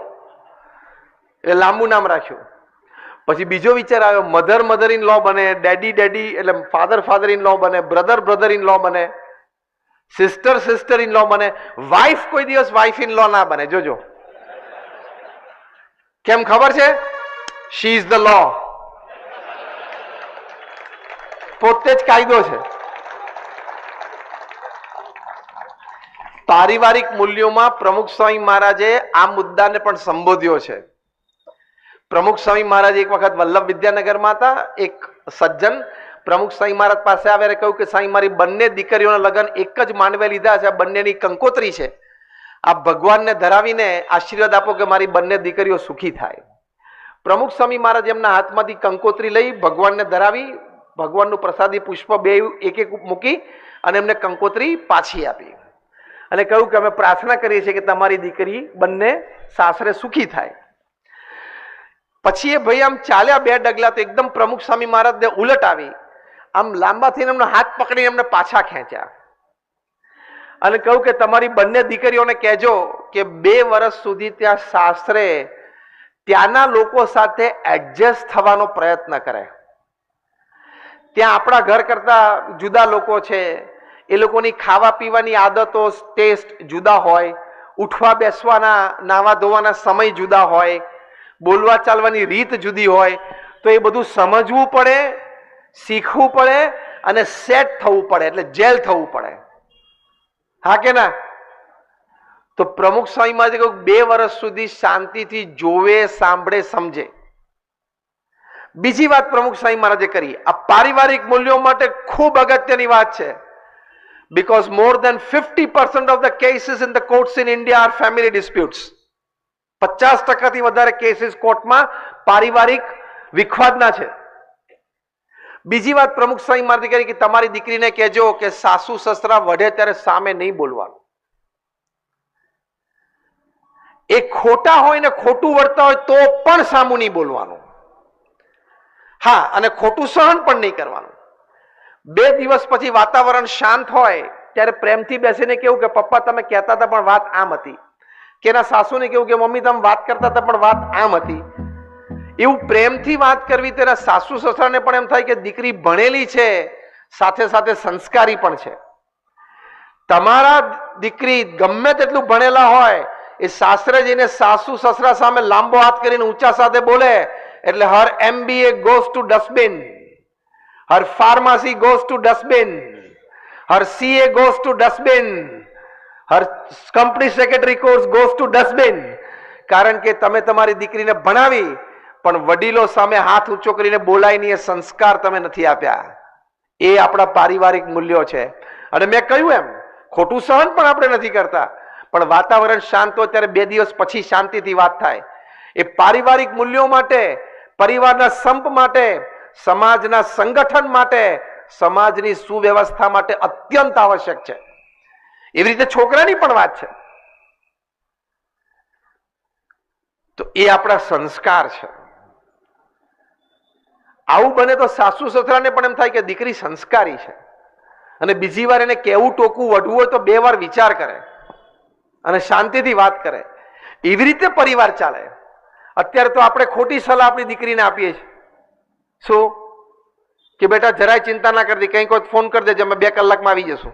એટલે લાંબુ નામ રાખ્યું. પછી બીજો વિચાર આવ્યો, મધર ઇન લો બને, ડેડી એટલે ફાધર ઇન લો બને, બ્રધર ઇન લો બને, સિસ્ટર ઇન લો બને, વાઇફ કોઈ દિવસ વાઇફ ઇન લો ના બને. જોજો કેમ ખબર છે? શી ઇઝ ધ લો, પોતે જ કાયદો છે. પારિવારિક મૂલ્યોમાં પ્રમુખ સ્વામી મહારાજે આ મુદ્દાને પણ સંબોધ્યો છે. પ્રમુખ સ્વામી મહારાજ એક વખત વલ્લભ વિદ્યાનગરમાં હતા. એક સજ્જન પ્રમુખ સ્વામી મહારાજ પાસે આવ્યા, કહ્યું કે સ્વામી મારી બંને દીકરીઓના લગ્ન એક જ માંડવે લીધા છે, બંનેની કંકોત્રી છે, આપ ભગવાનને ધરાવીને આશીર્વાદ આપો કે મારી બંને દીકરીઓ સુખી થાય. પ્રમુખ સ્વામી મહારાજ એમના હાથમાંથી કંકોત્રી લઈ ભગવાનને ધરાવી, ભગવાનનું પ્રસાદી પુષ્પ બે એક એક મૂકી અને એમને કંકોત્રી પાછી આપી અને કહ્યું કે અમે પ્રાર્થના કરીએ છીએ કે તમારી દીકરી બંને સાસરે સુખી થાય. પછી એ ભાઈ આમ ચાલ્યા 2 ડગલા તો એકદમ પ્રમુખ સ્વામી મહારાજને ઉલટ આવી, આમ લાંબા થઈને એમનો હાથ પકડીને એમને પાછા ખેંચ્યા અને કહ્યું કે તમારી બંને દીકરીઓને કહેજો કે 2 વર્ષ સુધી ત્યાં સાસરે ત્યાંના લોકો સાથે એડજસ્ટ થવાનો પ્રયત્ન કરે. ત્યાં આપણા ઘર કરતા જુદા લોકો છે, એ લોકોની ખાવા પીવાની આદતો ટેસ્ટ જુદા હોય, ઉઠવા બેસવાના નાવા ધોવાના સમય જુદા હોય, બોલવા ચાલવાની રીત જુદી હોય, તો એ બધું સમજવું પડે, શીખવું પડે અને સેટ થવું પડે, એટલે જેલ થવું પડે. હા કે ના? તો પ્રમુખ સ્વામી મહારાજે કહ્યું 2 વર્ષ સુધી શાંતિથી જોવે, સાંભળે, સમજે. બીજી વાત પ્રમુખ સ્વામી મહારાજે કરી, આ પારિવારિક મૂલ્યો માટે ખૂબ અગત્યની વાત છે. Because more than 50% of the cases in the courts in India are family disputes. 50% વધારે કેસીસ કોર્ટમાં પારિવારિક વિખવાદના છે. બીજી વાત પ્રમુખ સ્વામી મહારાજે કરી કે તમારી દીકરીને કહેજો કે સાસુ સસરા વઢે ત્યારે સામે નહીં બોલવાનું. એ ખોટા હોય ને ખોટું વર્તા હોય તો પણ સામું નહીં બોલવાનું. હા, અને ખોટું સહન પણ નહીં કરવાનું. 2 દિવસ પછી વાતાવરણ શાંત હોય ત્યારે પ્રેમથી બેસીને કેવું કે પપ્પા તમે કહેતા હતા પણ વાત આમ હતી, કે એના સાસુને કેવું કે મમ્મી તમે વાત કરતા હતા પણ વાત આમ હતી. એવું પ્રેમથી વાત કરવી તેના સાસુ સસરાને પણ એમ થાય કે દીકરી ભણેલી છે, સાથે સાથે સંસ્કારી પણ છે. તમારા દીકરી ગમે તેટલું ભણેલા હોય, એ સાસરે જઈને સાસુ સસરા સામે લાંબો હાથ કરીને ઊંચા સાથે બોલે એટલે હર MBA goes to dustbin, her pharmacy goes to dustbin, her CA goes to dustbin, her company secretary course goes to dustbin. કારણ કે તમે તમારી દીકરીને ભણાવી પણ વડીલો સામે હાથ ઊંચો કરીને બોલાય નહીં, એ સંસ્કાર તમે નથી આપ્યા. એ આપણા પારિવારિક મૂલ્યો છે. અને મેં કહ્યું એમ ખોટું સહન પણ આપણે નથી કરતા, પણ વાતાવરણ શાંત હોય ત્યારે 2 દિવસ પછી શાંતિથી વાત થાય. એ પારિવારિક મૂલ્યો માટે, પરિવારના સંપ માટે, સમાજના સંગઠન માટે, સમાજની સુવ્યવસ્થા માટે અત્યંત આવશ્યક છે. એવી રીતે છોકરાની પણ વાત છે. તો એ આપણા સંસ્કાર છે. આવું બને તો સાસુ સસરાને પણ એમ થાય કે દીકરી સંસ્કારી છે, અને બીજી વાર એને કેવું ટોકવું વઢવું હોય તો 2 વાર વિચાર કરે અને શાંતિથી વાત કરે. એવી રીતે પરિવાર ચાલે. અત્યારે તો આપણે ખોટી સલાહ આપણી દીકરીને આપીએ છીએ. શું કે બેટા જરાય ચિંતા ના કરતી, કંઈક હોય ફોન કરી દેજે, અમે 2 કલાકમાં આવી જશું.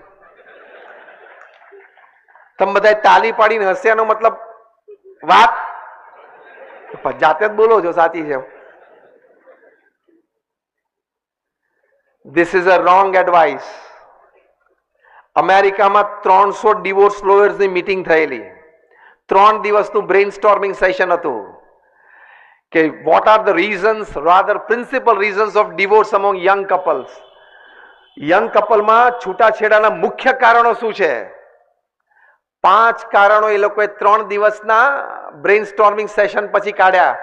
તમે બધા તાલી પાડીને હસ્યાનો મતલબ વાત જાતે જ બોલો છો, સાચી છે. This is a wrong advice. અમેરિકામાં 300 ડિવોર્સ લોયર્સની મીટિંગ થયેલી. 3 દિવસનું બ્રેઇનસ્ટોર્મિંગ સેશન હતું કે what are the reasons, rather principal reasons of divorce among young couples. Young કપલમાં છૂટાછેડાના મુખ્ય કારણો શું છે? 5 કારણો એ લોકોએ 3 દિવસના બ્રેઇનસ્ટોર્મિંગ સેશન પછી કાઢ્યા.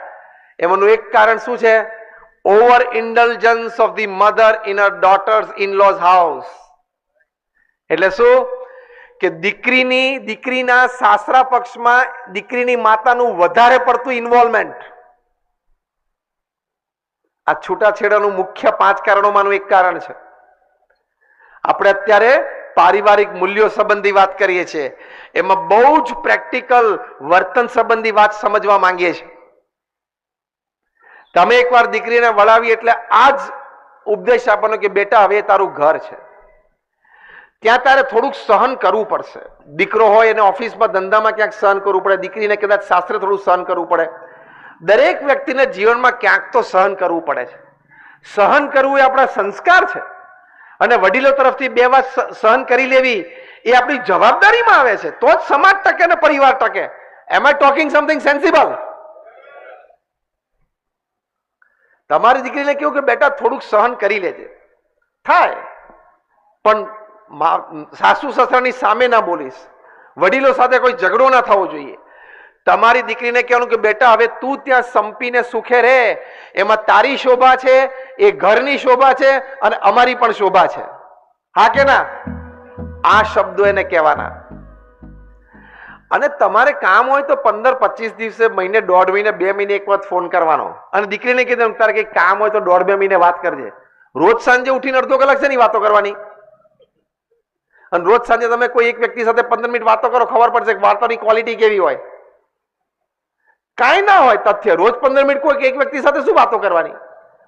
એમાંનું એક કારણ શું છે? Over indulgence of the mother in her daughters in laws house. એટલે શું કે દીકરીના સાસરા પક્ષમાં દીકરીની માતાનું વધારે પડતું ઇન્વોલ્વમેન્ટ. આ છૂટાછેડાનું મુખ્ય 5 કારણોમાંનું એક કારણ છે. આપણે અત્યારે પારિવારિક મૂલ્યો સંબંધી વાત કરીએ છીએ, એમાં બહુ જ પ્રેક્ટિકલ વર્તન સંબંધી વાત સમજવા માંગીએ છીએ. તમે એકવાર દીકરીને વળાવી એટલે આ જ ઉપદેશ આપવાનો કે બેટા હવે તારું ઘર છે, ત્યાં તારે થોડુંક સહન કરવું પડશે. દીકરો હોય એને ઓફિસમાં ધંધામાં ક્યાંક સહન કરવું પડે, દીકરીને કદાચ સાસરે થોડું સહન કરવું પડે. દરેક વ્યક્તિને જીવનમાં ક્યાંક તો સહન કરવું પડે છે. સહન કરવું એ આપણા સંસ્કાર છે, અને વડીલો તરફથી 2 વાત સહન કરી લેવી એ આપણી જવાબદારીમાં આવે છે તો જ સમાજ ટકે ને પરિવાર ટકે. એમ આઈ ટોકિંગ સમથિંગ સેન્સિબલ? તમારી દીકરીને કેવું કે બેટા થોડુંક સહન કરી લેજે, થાય, પણ સાસુ સસરાની સામે ના બોલીશ, વડીલો સાથે કોઈ ઝઘડો ના થવો જોઈએ. તમારી દીકરીને કહેવાનું કે બેટા હવે તું ત્યાં સંપીને સુખે રહે, એમાં તારી શોભા છે, એ ઘરની શોભા છે અને અમારી પણ શોભા છે. હા કે ના? આ શબ્દો એને કહેવાના. અને તમારે કામ હોય તો 15-25 દિવસે, મહિને, 1.5 મહિને, 2 મહિને એક વખત ફોન કરવાનો. અને દીકરીને કીધું તારે કઈ કામ હોય તો 1.5-2 મહિને વાત કરજે. રોજ સાંજે ઉઠીને અડધો કલાક છે ની વાતો કરવાની. અને રોજ સાંજે તમે કોઈ એક વ્યક્તિ સાથે 15 મિનિટ વાતો કરો, ખબર પડશે કે વાર્તાની ક્વોલિટી કેવી હોય. કાંઈ ના હોય તથ્ય. રોજ 15 મિનિટ કોઈ એક વ્યક્તિ સાથે શું વાતો કરવાની?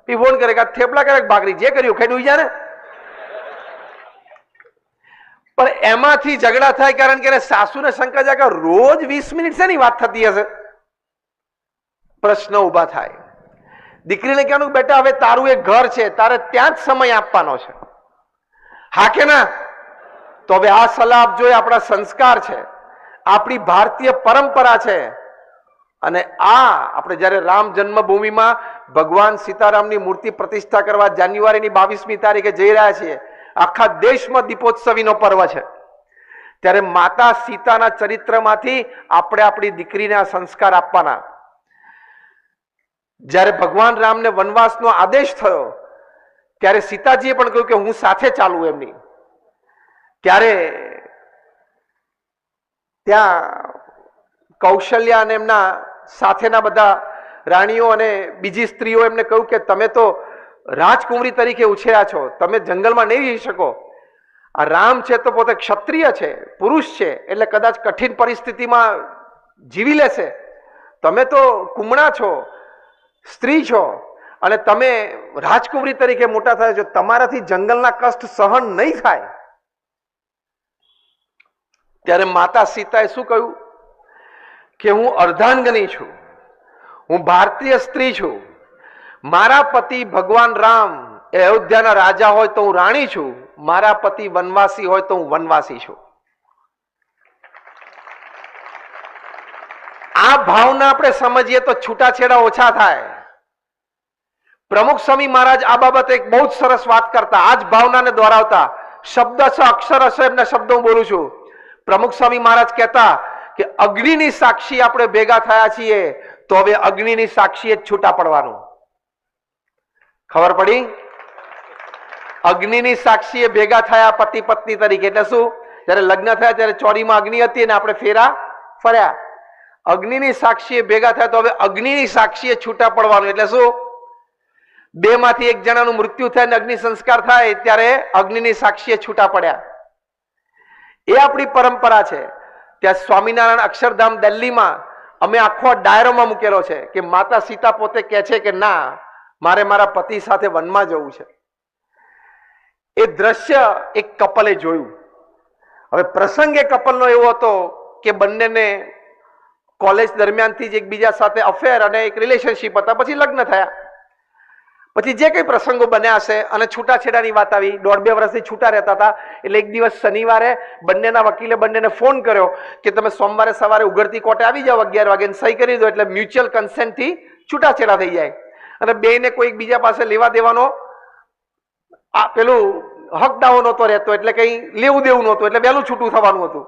એ ફોન કરે કે થેપલા કરે ભાખરી, જે કર્યું ખાઈ ઉઈ જા ને. પણ એમાંથી ઝઘડા થાય કારણ કે સાસુને શંકા જાય કે રોજ 20 મિનિટ છે ની વાત થતી હશે. પ્રશ્ન ઉભા થાય. દીકરીને કહેવાનું બેટા હવે તારું એક ઘર છે, તારે ત્યાં જ સમય આપવાનો છે. હા કે ના? તો હવે આ સલાહ આપજો. આપણા સંસ્કાર છે, આપણી ભારતીય પરંપરા છે. અને આ આપણે જયારે રામ જન્મભૂમિમાં ભગવાન સીતારામની મૂર્તિ પ્રતિષ્ઠા કરવા જાન્યુઆરીની 22મી તારીખે જઈ રહ્યા છીએ, આખા દેશમાં દીપોત્સવીનો પર્વ છે, ત્યારે માતા સીતાના ચરિત્રમાંથી આપણે આપણી દીકરીને આ સંસ્કાર આપવાના. જ્યારે ભગવાન રામને વનવાસનો આદેશ થયો ત્યારે સીતાજીએ પણ કહ્યું કે હું સાથે ચાલું એમની. ત્યારે ત્યાં કૌશલ્યા અને એમના સાથેના બધા રાણીઓ અને બીજી સ્ત્રીઓ એમને કહ્યું કે તમે તો રાજકુંવરી તરીકે ઉછેર્યા છો, તમે જંગલમાં નહીં રહી શકો. આ રામ છે તો પોતે ક્ષત્રિય છે, પુરુષ છે, એટલે કદાચ કઠિન પરિસ્થિતિમાં જીવી લેશે. તમે તો કુમણા છો, સ્ત્રી છો, અને તમે રાજકુંવરી તરીકે મોટા થયા છો, તમારાથી જંગલના કષ્ટ સહન નહીં થાય. ત્યારે માતા સીતાએ શું કહ્યું કે હું અર્ધાંગની છું, હું ભારતીય સ્ત્રી છું, મારા પતિ ભગવાન રામ એ અયોધ્યાના રાજા હોય તો હું રાણી છું, મારા પતિ વનવાસી હોય તો હું વનવાસી છું. આ ભાવના આપણે સમજીએ તો છૂટાછેડા ઓછા થાય. પ્રમુખ સ્વામી મહારાજ આ બાબતે એક બહુ જ સરસ વાત કરતા, આ જ ભાવનાને દોહરાવતા. શબ્દ છે, અક્ષર હશે, એમના શબ્દો હું બોલું છું. પ્રમુખ સ્વામી મહારાજ કહેતા કે અગ્નિની સાક્ષી આપણે ભેગા થયા છીએ તો હવે અગ્નિની સાક્ષી જ છૂટા પડવાનું. ખબર પડી? અગ્નિની સાક્ષીએ ભેગા થયા પતિ પત્ની તરીકે. એટલે શું? જયારે લગ્ન થયા ત્યારે ચોરીમાં અગ્નિ હતી અને આપણે ફેરા ફર્યા. અગ્નિની સાક્ષીએ ભેગા થયા તો હવે અગ્નિની સાક્ષીએ છૂટા પડવાનું. એટલે શું? બે માંથી એક જણાનું મૃત્યુ થાય અને અગ્નિ સંસ્કાર થાય ત્યારે અગ્નિની સાક્ષીએ છૂટા પડ્યા. એ આપણી પરંપરા છે. ત્યાં સ્વામિનારાયણ અક્ષરધામ દિલ્હીમાં અમે આખો ડાયરોમાં મૂકેલો છે કે માતા સીતા પોતે કહે છે કે ના, મારે મારા પતિ સાથે વનમાં જવું છે. એ દ્રશ્ય એક કપલે જોયું. હવે પ્રસંગ એ કપલનો એવો હતો કે બંનેને કોલેજ દરમિયાનથી જ એકબીજા સાથે અફેર અને એક રિલેશનશીપ હતા, પછી લગ્ન થયા, પછી જે કઈ પ્રસંગો બન્યા હશે અને છૂટાછેડાની વાત આવી. 1.5-2 વર્ષથી છૂટા રહેતા હતા. એટલે એક દિવસ શનિવારે બંનેના વકીલે બંનેને ફોન કર્યો કે તમે સોમવારે સવારે ઉઘડતી કોર્ટે આવી જાઓ, 11 વાગે સહી કરી દો, એટલે મ્યુચ્યુઅલ કન્સેન્ટથી છૂટાછેડા થઈ જાય. અને બેને કોઈ એકબીજા પાસે લેવા દેવાનો પેલું હક દાવો નહોતો રહેતો, એટલે કઈ લેવું દેવું નહોતું, એટલે વહેલું છૂટું થવાનું હતું.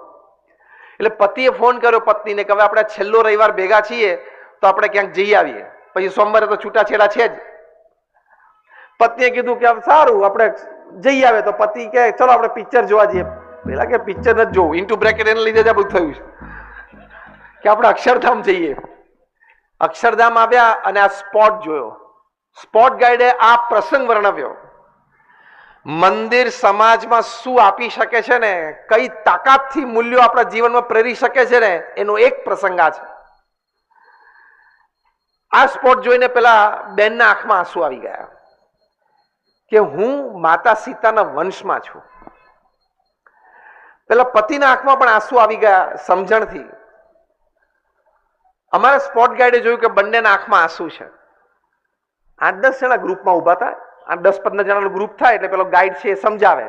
એટલે પતિએ ફોન કર્યો પત્નીને કે હવે આપણે છેલ્લો રવિવાર ભેગા છીએ તો આપણે ક્યાંક જઈ આવીએ, પછી સોમવારે તો છૂટાછેડા છે જ. પત્નીએ કીધું કે સારું આપણે જઈ આવે. તો પતિ કે ચલો આપણે પિક્ચર જોવા જઈએ. પેલા કે પિક્ચર નથી જોવું, ઇન્ટુ બ્રેકેટ એને લીધે જ આ બધું થયું છે કે આપણે અક્ષરધામ જઈએ. અક્ષરધામ આવ્યા અને આ સ્પોટ જોયો. સ્પોટ ગાઈડે આ પ્રસંગ વર્ણવ્યો. મંદિર સમાજમાં શું આપી શકે છે ને, કઈ તાકાતથી મૂલ્યો આપણા જીવનમાં પ્રેરી શકે છે ને, એનો એક પ્રસંગ આ છે. આ સ્પોટ જોઈને પેલા બેનના આંખમાં આંસુ આવી ગયા કે હું માતા સીતાના વંશમાં છું. પેલા પતિના આંખમાં પણ આંસુ આવી ગયા સમજણથી. અમારા સ્પોટ ગાઈડે જોયું કે બંનેના આંખમાં આંસુ છે. 8-10 જણા ગ્રુપમાં ઉભા હતા. 10-15 જણાનું ગ્રુપ થાય એટલે પેલો ગાઈડ છે એ સમજાવે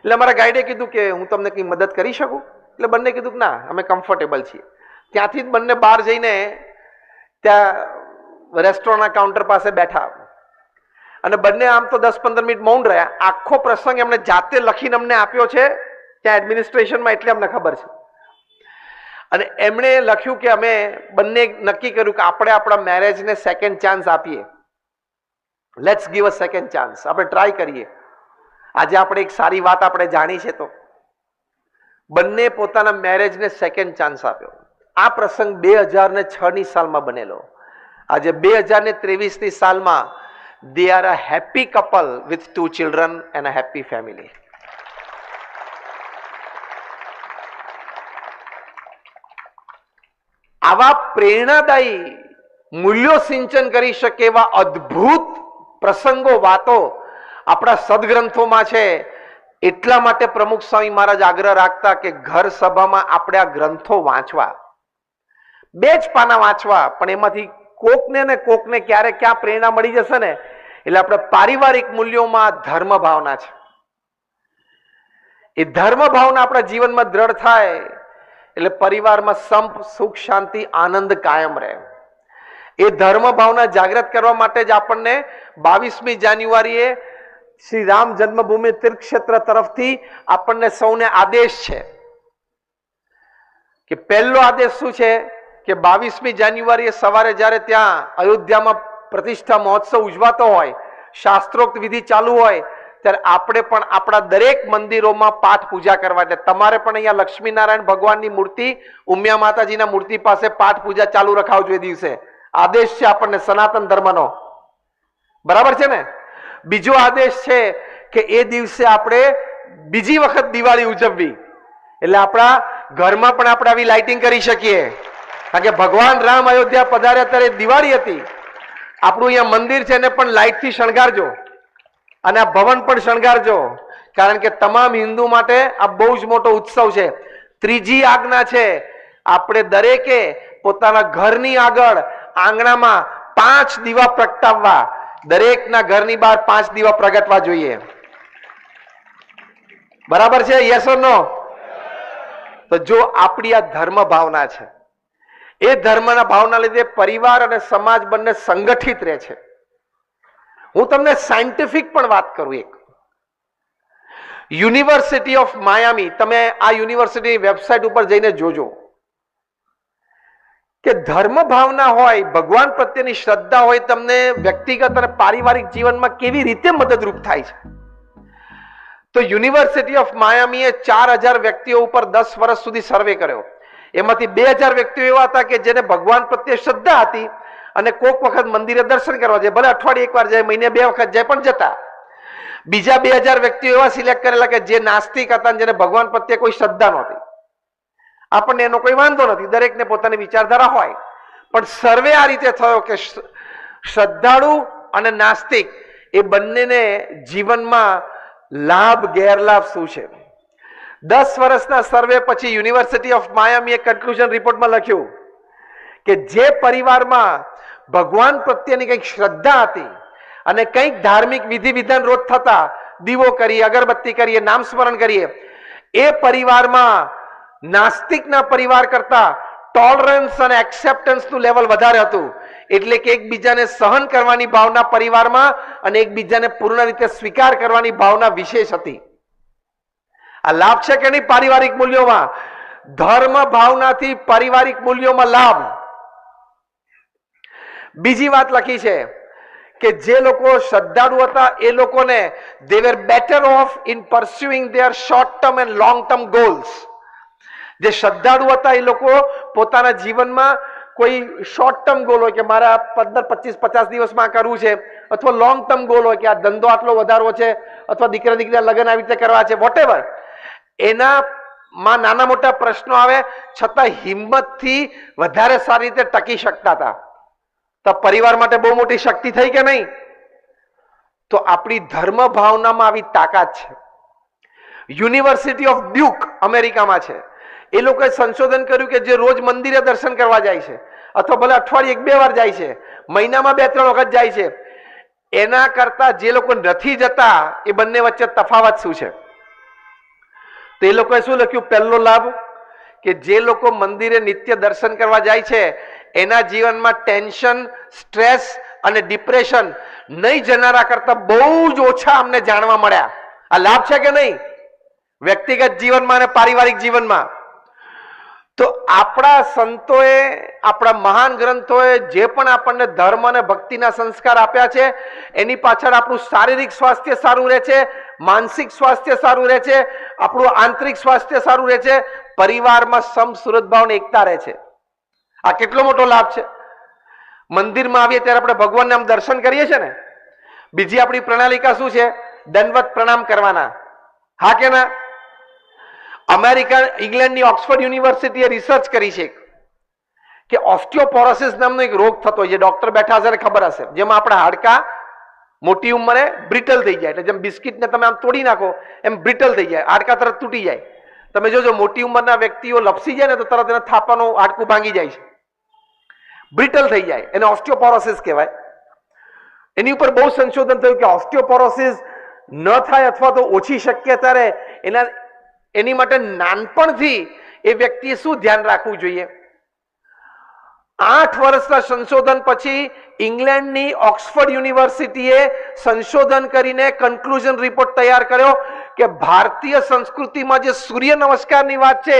એટલે અમારા ગાઈડે કીધું કે હું તમને કંઈ મદદ કરી શકું? એટલે બંને કીધું કે ના, અમે કમ્ફર્ટેબલ છીએ. ત્યાંથી જ બંને બહાર જઈને ત્યાં રેસ્ટોરન્ટના કાઉન્ટર પાસે બેઠા અને બંને આમ તો 10-15 મિનિટ મૌન રહ્યા. આખો પ્રસંગ એમને જાતે લખીને અમને આપ્યો છે ત્યાં એડમિનિસ્ટ્રેશનમાં, એટલે અમને ખબર છે. અને એમણે લખ્યું કે અમે બંને નક્કી કર્યું કે આપણે આપણા મેરેજને સેકન્ડ ચાન્સ આપીએ. Let's give a second chance, આપણે ટ્રાય કરીએ. આજે આપણે એક સારી વાત આપણે જાણી છે. તો બંને પોતાના મેરેજને સેકન્ડ ચાન્સ આપ્યો. આ પ્રસંગ 2006ની સાલમાં બનેલો. આજે 2023ની સાલમાં they are a happy couple with 2 children and a happy family. આવા પ્રેરણાદાયી મૂલ્યો સિંચન કરી શકે એવા અદ્ભુત પ્રસંગો, વાતો આપણા સદગ્રંથોમાં છે. એટલા માટે પ્રમુખ સ્વામી મહારાજ આગ્રહ રાખતા કે ઘર સભામાં આપણે આ ગ્રંથો વાંચવા, 2 જ પાના વાંચવા, પણ એમાંથી કોકને ને કોકને ક્યારે ક્યાં પ્રેરણા મળી જશે ને. એટલે આપણે પારિવારિક મૂલ્યોમાં ધર્મ ભાવના છે. એ ધર્મ ભાવના આપણા જીવનમાં દ્રઢ થાય એટલે પરિવારમાં સંપ, સુખ, શાંતિ, આનંદ કાયમ રહે. એ ધર્મ ભાવના જાગૃત કરવા માટે જ આપણને 22મી જાન્યુઆરીએ શ્રી રામ જન્મભૂમિ તીર્થક્ષેત્ર તરફથી આપણને સૌને આદેશ છે કે પહેલો આદેશ શું છે કે 22મી જાન્યુઆરીએ સવારે જ્યારે ત્યાં અયોધ્યામાં પ્રતિષ્ઠા મહોત્સવ ઉજવાતો હોય, શાસ્ત્રોક્ત વિધિ ચાલુ હોય, ત્યારે આપણે પણ આપણા દરેક મંદિરોમાં પાઠ પૂજા કરવા. એટલે તમારે પણ અહીંયા લક્ષ્મીનારાયણ ભગવાનની મૂર્તિ, ઉમિયા માતાજીના મૂર્તિ પાસે પાઠ પૂજા ચાલુ રખાવજો. એ દિવસે આદેશ છે આપણને સનાતન ધર્મનો, બરાબર છે ને? બીજો આદેશ છે કે એ દિવસે આપણે બીજી વખત દિવાળી ઉજવવી. એટલે આપણા ઘરમાં પણ આપણે આવી લાઇટિંગ કરી શકીએ. કારણ કે ભગવાન રામ અયોધ્યા પધાર્યા ત્યારે દિવાળી હતી. આપણું અહીંયા મંદિર છે એને પણ લાઇટથી શણગારજો અને આ ભવન પણ શણગારજો. કારણ કે તમામ હિન્દુ માટે આ બહુ જ મોટો ઉત્સવ છે. ત્રીજી આજ્ઞા છે, આપણે દરેકે પોતાના ઘરની આગળ આંગણામાં 5 દીવા પ્રગટાવવા. દરેકના ઘરની બહાર 5 દીવા પ્રગટવા જોઈએ. બરાબર છે? યસ ઓર નો? તો જો આપણી આ ધર્મ ભાવના છે, એ ધર્મના ભાવના લીધે પરિવાર અને સમાજ બંને સંગઠિત રહે છે. હું તમને સાયન્ટિફિક પણ વાત કરું. એક યુનિવર્સિટી ઓફ માયામી, તમે આ યુનિવર્સિટીની વેબસાઇટ ઉપર જઈને જોજો કે ધર્મ ભાવના હોય, ભગવાન પ્રત્યેની શ્રદ્ધા હોય, તમને વ્યક્તિગત અને પારિવારિક જીવનમાં કેવી રીતે મદદરૂપ થાય છે. તો યુનિવર્સિટી ઓફ માયામીએ 4000 વ્યક્તિઓ ઉપર 10 વર્ષ સુધી સર્વે કર્યો. એમાંથી 2000 વ્યક્તિઓ એવા હતા કે જેને ભગવાન પ્રત્યે શ્રદ્ધા હતી અને કોઈક વખત મંદિરે દર્શન કરવા જાય, ભલે અઠવાડિયે 1 વાર જાય, મહિને 2 વખત જાય, પણ જતા. બીજા 2000 વ્યક્તિઓ એવા સિલેક્ટ કરેલા કે જે નાસ્તિક હતા, જેને ભગવાન પ્રત્યે કોઈ શ્રદ્ધા નહોતી. આપણને એનો કોઈ વાંધો નથી, દરેકને પોતાની વિચારધારા હોય, પણ સર્વે આ રીતે થયો કે શ્રદ્ધાળુ અને નાસ્તિક એ બંનેને જીવનમાં લાભ ગેરલાભ શું છે. 10 વર્ષના સર્વે પછી યુનિવર્સિટી ઓફ માયામીએ કન્ક્લુઝન રિપોર્ટમાં લખ્યું કે જે પરિવારમાં ભગવાન પ્રત્યેની કંઈક શ્રદ્ધા હતી અને કંઈક ધાર્મિક વિધિ વિધાન રોજ થતા, દીવો કરીએ, અગરબત્તી કરીએ, નામ સ્મરણ કરીએ, એ પરિવારમાં નાસ્તિકના પરિવાર કરતા ટોલરન્સ અને એક્સેપ્ટન્સનું લેવલ વધારે હતું. એટલે કે એકબીજાને સહન કરવાની ભાવના પરિવારમાં અને એકબીજાને પૂર્ણ રીતે સ્વીકાર કરવાની ભાવના વિશેષ હતી. આ લાભ છે કે નહીં પારિવારિક મૂલ્યોમાં? ધર્મ ભાવનાથી પારિવારિક મૂલ્યોમાં લાભ. બીજી વાત લખી છે કે જે લોકો શ્રદ્ધાળુ હતા એ લોકોને they were better off in pursuing their short term and long term goals. જે શ્રદ્ધાળુ હતા એ લોકો પોતાના જીવનમાં કોઈ શોર્ટ ટર્મ ગોલ હોય કે મારા 15, 25, 50 દિવસમાં કરવું છે, અથવા લોંગ ટર્મ ગોલ હોય કે આ ધંધો આટલો વધારવો છે, અથવા દીકરા દીકરા લગ્ન આવી રીતે કરવા છે, વોટેવર, એનામાં નાના મોટા પ્રશ્નો આવે છતાં હિંમતથી વધારે સારી રીતે ટકી શકતા હતા. તો પરિવાર માટે બહુ મોટી શક્તિ થઈ કે નહીં? તો આપણી ધર્મ ભાવનામાં આવી તાકાત છે. યુનિવર્સિટી ઓફ ડ્યુક અમેરિકામાં છે. એ લોકોએ સંશોધન કર્યું કે જે રોજ મંદિરે દર્શન કરવા જાય છે, અથવા ભલે અઠવાડિયે 1-2 વાર જાય છે, મહિનામાં 2-3 વખત જાય છે, એના કરતા જે લોકો નથી જતા એ બંને વચ્ચે તફાવત શું છે? તો એ લોકોએ શું લખ્યું? પહેલો લાભ કે જે લોકો મંદિરે નિત્ય દર્શન કરવા જાય છે એના જીવનમાં ટેન્શન, સ્ટ્રેસ અને ડિપ્રેશન નહીં જનારા કરતા બહુ જ ઓછા અમને જાણવા મળ્યા. આ લાભ છે કે નહીં? વ્યક્તિગત જીવનમાં અને પારિવારિક જીવનમાં. તો આપણા સંતોએ, આપણા મહાન ગ્રંથોએ જે પણ આપણને ધર્મ અને ભક્તિના સંસ્કાર આપ્યા છે એની પાછળ આપણું શારીરિક સ્વાસ્થ્ય સારું રહે છે, માનસિક સ્વાસ્થ્ય સારું રહે છે, આપણું આંતરિક સ્વાસ્થ્ય સારું રહે છે, પરિવારમાં સમ સુરતભાવ ને એકતા રહે છે. આ કેટલો મોટો લાભ છે. મંદિરમાં આવીએ ત્યારે આપણે ભગવાનને આમ દર્શન કરીએ છીએ ને, બીજી આપણી પ્રણાલિકા શું છે? દંડવત પ્રણામ કરવાના. હા કે ના? અમેરિકા, ઇંગ્લેન્ડની ઓક્સફર્ડ યુનિવર્સિટીએ રિસર્ચ કરી છે કે ઓસ્ટિયોપોરોસિસ નામનો એક રોગ થતો હોય છે, ડોક્ટર બેઠા હશે ને ખબર હશે, જેમાં આપણા હાડકા મોટી ઉંમરે બ્રિટલ થઈ જાય. એટલે જેમ બિસ્કિટને તમે આમ તોડી નાખો એમ બ્રિટલ થઈ જાય, હાડકા તરત તૂટી જાય. તમે જોજો મોટી ઉંમરના વ્યક્તિઓ લપસી જાય ને તો તરત એને થાપાનું હાડકું ભાંગી જાય છે, બ્રિટલ થઈ જાય, એને ઓસ્ટિયોપોરોસિસ કહેવાય. એની ઉપર બહુ સંશોધન થયું કે ઓસ્ટિયોપોરોસિસ ન થાય અથવા તો ઓછી શક્યતા રહે એની માટે નાનપણથી એ વ્યક્તિએ શું ધ્યાન રાખવું જોઈએ? 8 વર્ષના સંશોધન પછી ઇંગ્લેન્ડની ઓક્સફર્ડ યુનિવર્સિટીએ સંશોધન કરીને કન્ક્લુઝન રિપોર્ટ તૈયાર કર્યો કે ભારતીય સંસ્કૃતિમાં જે સૂર્ય નમસ્કારની વાત છે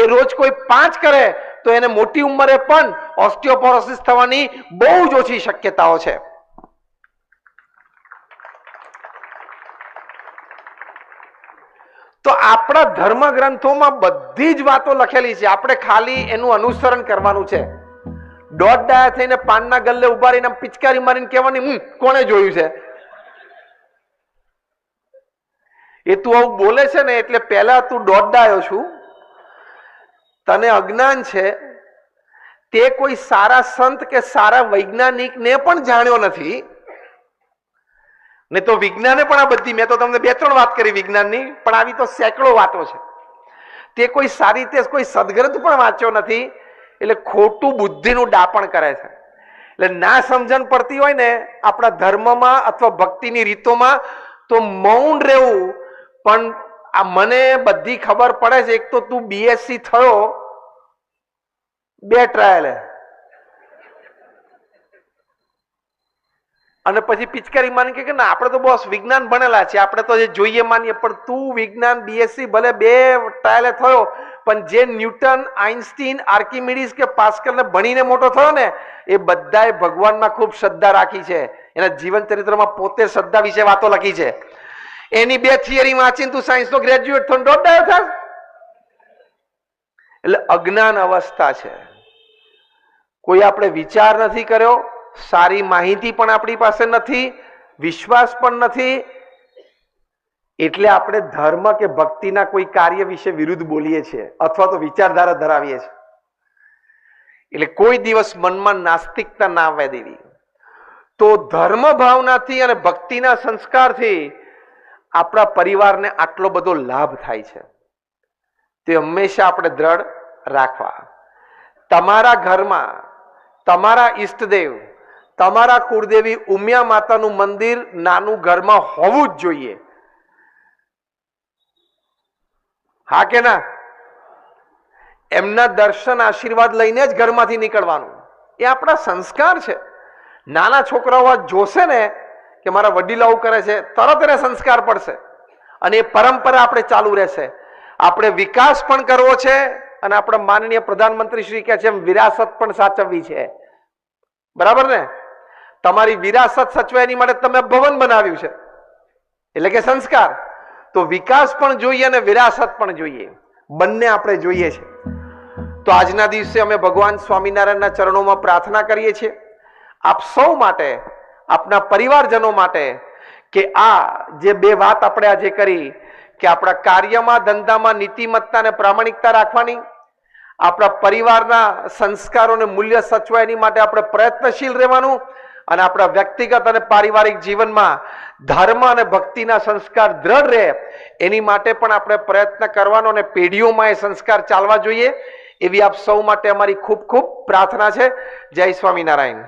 એ રોજ કોઈ 5 કરે તો એને મોટી ઉંમરે પણ ઓસ્ટિયોપોરોસિસ થવાની બહુ જ ઓછી શક્યતાઓ છે. તો આપણા ધર્મ ગ્રંથોમાં બધી જ વાતો લખેલી છે, આપણે ખાલી એનું અનુસરણ કરવાનું છે. દોઢ ડાયા થઈને પાનના ગલ્લે ઉભા રહીને પિચકારી મારીને કહેવાની કોણે જોયું છે? એ તું આવું બોલે છે ને એટલે પહેલા તું દોઢ ડાયો છું, તને અજ્ઞાન છે, તે કોઈ સારા સંત કે સારા વૈજ્ઞાનિકને પણ જાણ્યો નથી. ને તો વિજ્ઞાને પણ આ બધી, મેં તો તમને 2-3 વાત કરી વિજ્ઞાનની, પણ આવી તો સેંકડો વાતો છે. તે કોઈ સારી રીતે કોઈ સદગ્રંથ પણ વાંચ્યો નથી, એટલે ખોટું બુદ્ધિનું ડાપણ કરે છે. એટલે ના સમજણ પડતી હોય ને આપણા ધર્મમાં અથવા ભક્તિની રીતોમાં તો મૌન રહેવું. પણ આ મને બધી ખબર પડે છે. એક તો તું બીએસસી થયો 2 ટ્રાયલ અને પછી પિચકારી માની કે ના આપણે તો બોસ વિજ્ઞાન ભણેલા છે, આપણે તો જે જોઈએ માનીએ. પણ તું વિજ્ઞાન બીએસસી ભલે 2 ટ્રાયલે થયો, પણ જે ન્યૂટન, આઇન્સ્ટીન, આર્કિમિડીઝ કે પાસ્કલને ભણીને મોટો થયો ને એ બધાએ ભગવાનમાં ખૂબ શ્રદ્ધા રાખી છે. એના જીવન ચરિત્રમાં પોતે શ્રદ્ધા વિશે વાતો લખી છે. એની 2 થિયરી વાંચીને તું સાયન્સનો ગ્રેજ્યુએટ થયો દોઢ ડાયો થાસ. એટલે અજ્ઞાન અવસ્થા છે. કોઈ આપણે વિચાર નથી કર્યો, સારી માહિતી પણ આપણી પાસે નથી, વિશ્વાસ પણ નથી, એટલે આપણે ધર્મ કે ભક્તિના કોઈ કાર્ય વિશે વિરુદ્ધ બોલીએ છીએ અથવા તો વિચારધારા ધરાવીએ છીએ. એટલે કોઈ દિવસ મનમાં નાસ્તિકતા ના આવવા દેવી. તો ધર્મ ભાવનાથી અને ભક્તિના સંસ્કારથી આપણા પરિવારને આટલો બધો લાભ થાય છે. તે હંમેશા આપણે દ્રઢ રાખવા. તમારા ઘરમાં તમારા ઈષ્ટદેવ, તમારા કુળદેવી ઉમિયા માતાનું મંદિર નાનું ઘરમાં હોવું જ જોઈએ. હા કે ના? એમના દર્શન આશીર્વાદ લઈને જ ઘરમાંથી નીકળવાનું. એ આપણા સંસ્કાર છે. નાના છોકરાઓ જોશે ને કે મારા વડીલો આવું કરે છે, તરત એને સંસ્કાર પડશે અને એ પરંપરા આપણે ચાલુ રહેશે. આપણે વિકાસ પણ કરવો છે અને આપણા માનનીય પ્રધાનમંત્રી શ્રી કહે છે એમ વિરાસત પણ સાચવવી છે. બરાબર ને? તમારી વિરાસત સચવાય એની માટે તમે ભવન બનાવ્યું છે, એટલે કે સંસ્કાર. તો વિકાસ પણ જોઈએ અને વિરાસત પણ જોઈએ, બંને આપણે જોઈએ છે. તો આજના દિવસે અમે ભગવાન સ્વામિનારાયણના ચરણોમાં પ્રાર્થના કરીએ છીએ આપ સૌ માટે, આપના પરિવારજનો માટે, કે આ જે 2 વાત આપણે આજે કરી કે આપણા કાર્યમાં, ધંધામાં નીતિમત્તા અને પ્રામાણિકતા રાખવાની, આપણા પરિવારના સંસ્કારોને મૂલ્ય સચવાય એની માટે આપણે પ્રયત્નશીલ રહેવાનું, અને આપણા વ્યક્તિગત અને પારિવારિક જીવનમાં ધર્મ અને ભક્તિના સંસ્કાર દ્રઢ રહે એની માટે પણ આપણે પ્રયત્ન કરવાનો અને પેઢીઓમાં એ સંસ્કાર ચાલવા જોઈએ. એવી આપ સૌ માટે અમારી ખૂબ ખૂબ પ્રાર્થના છે. જય સ્વામિનારાયણ.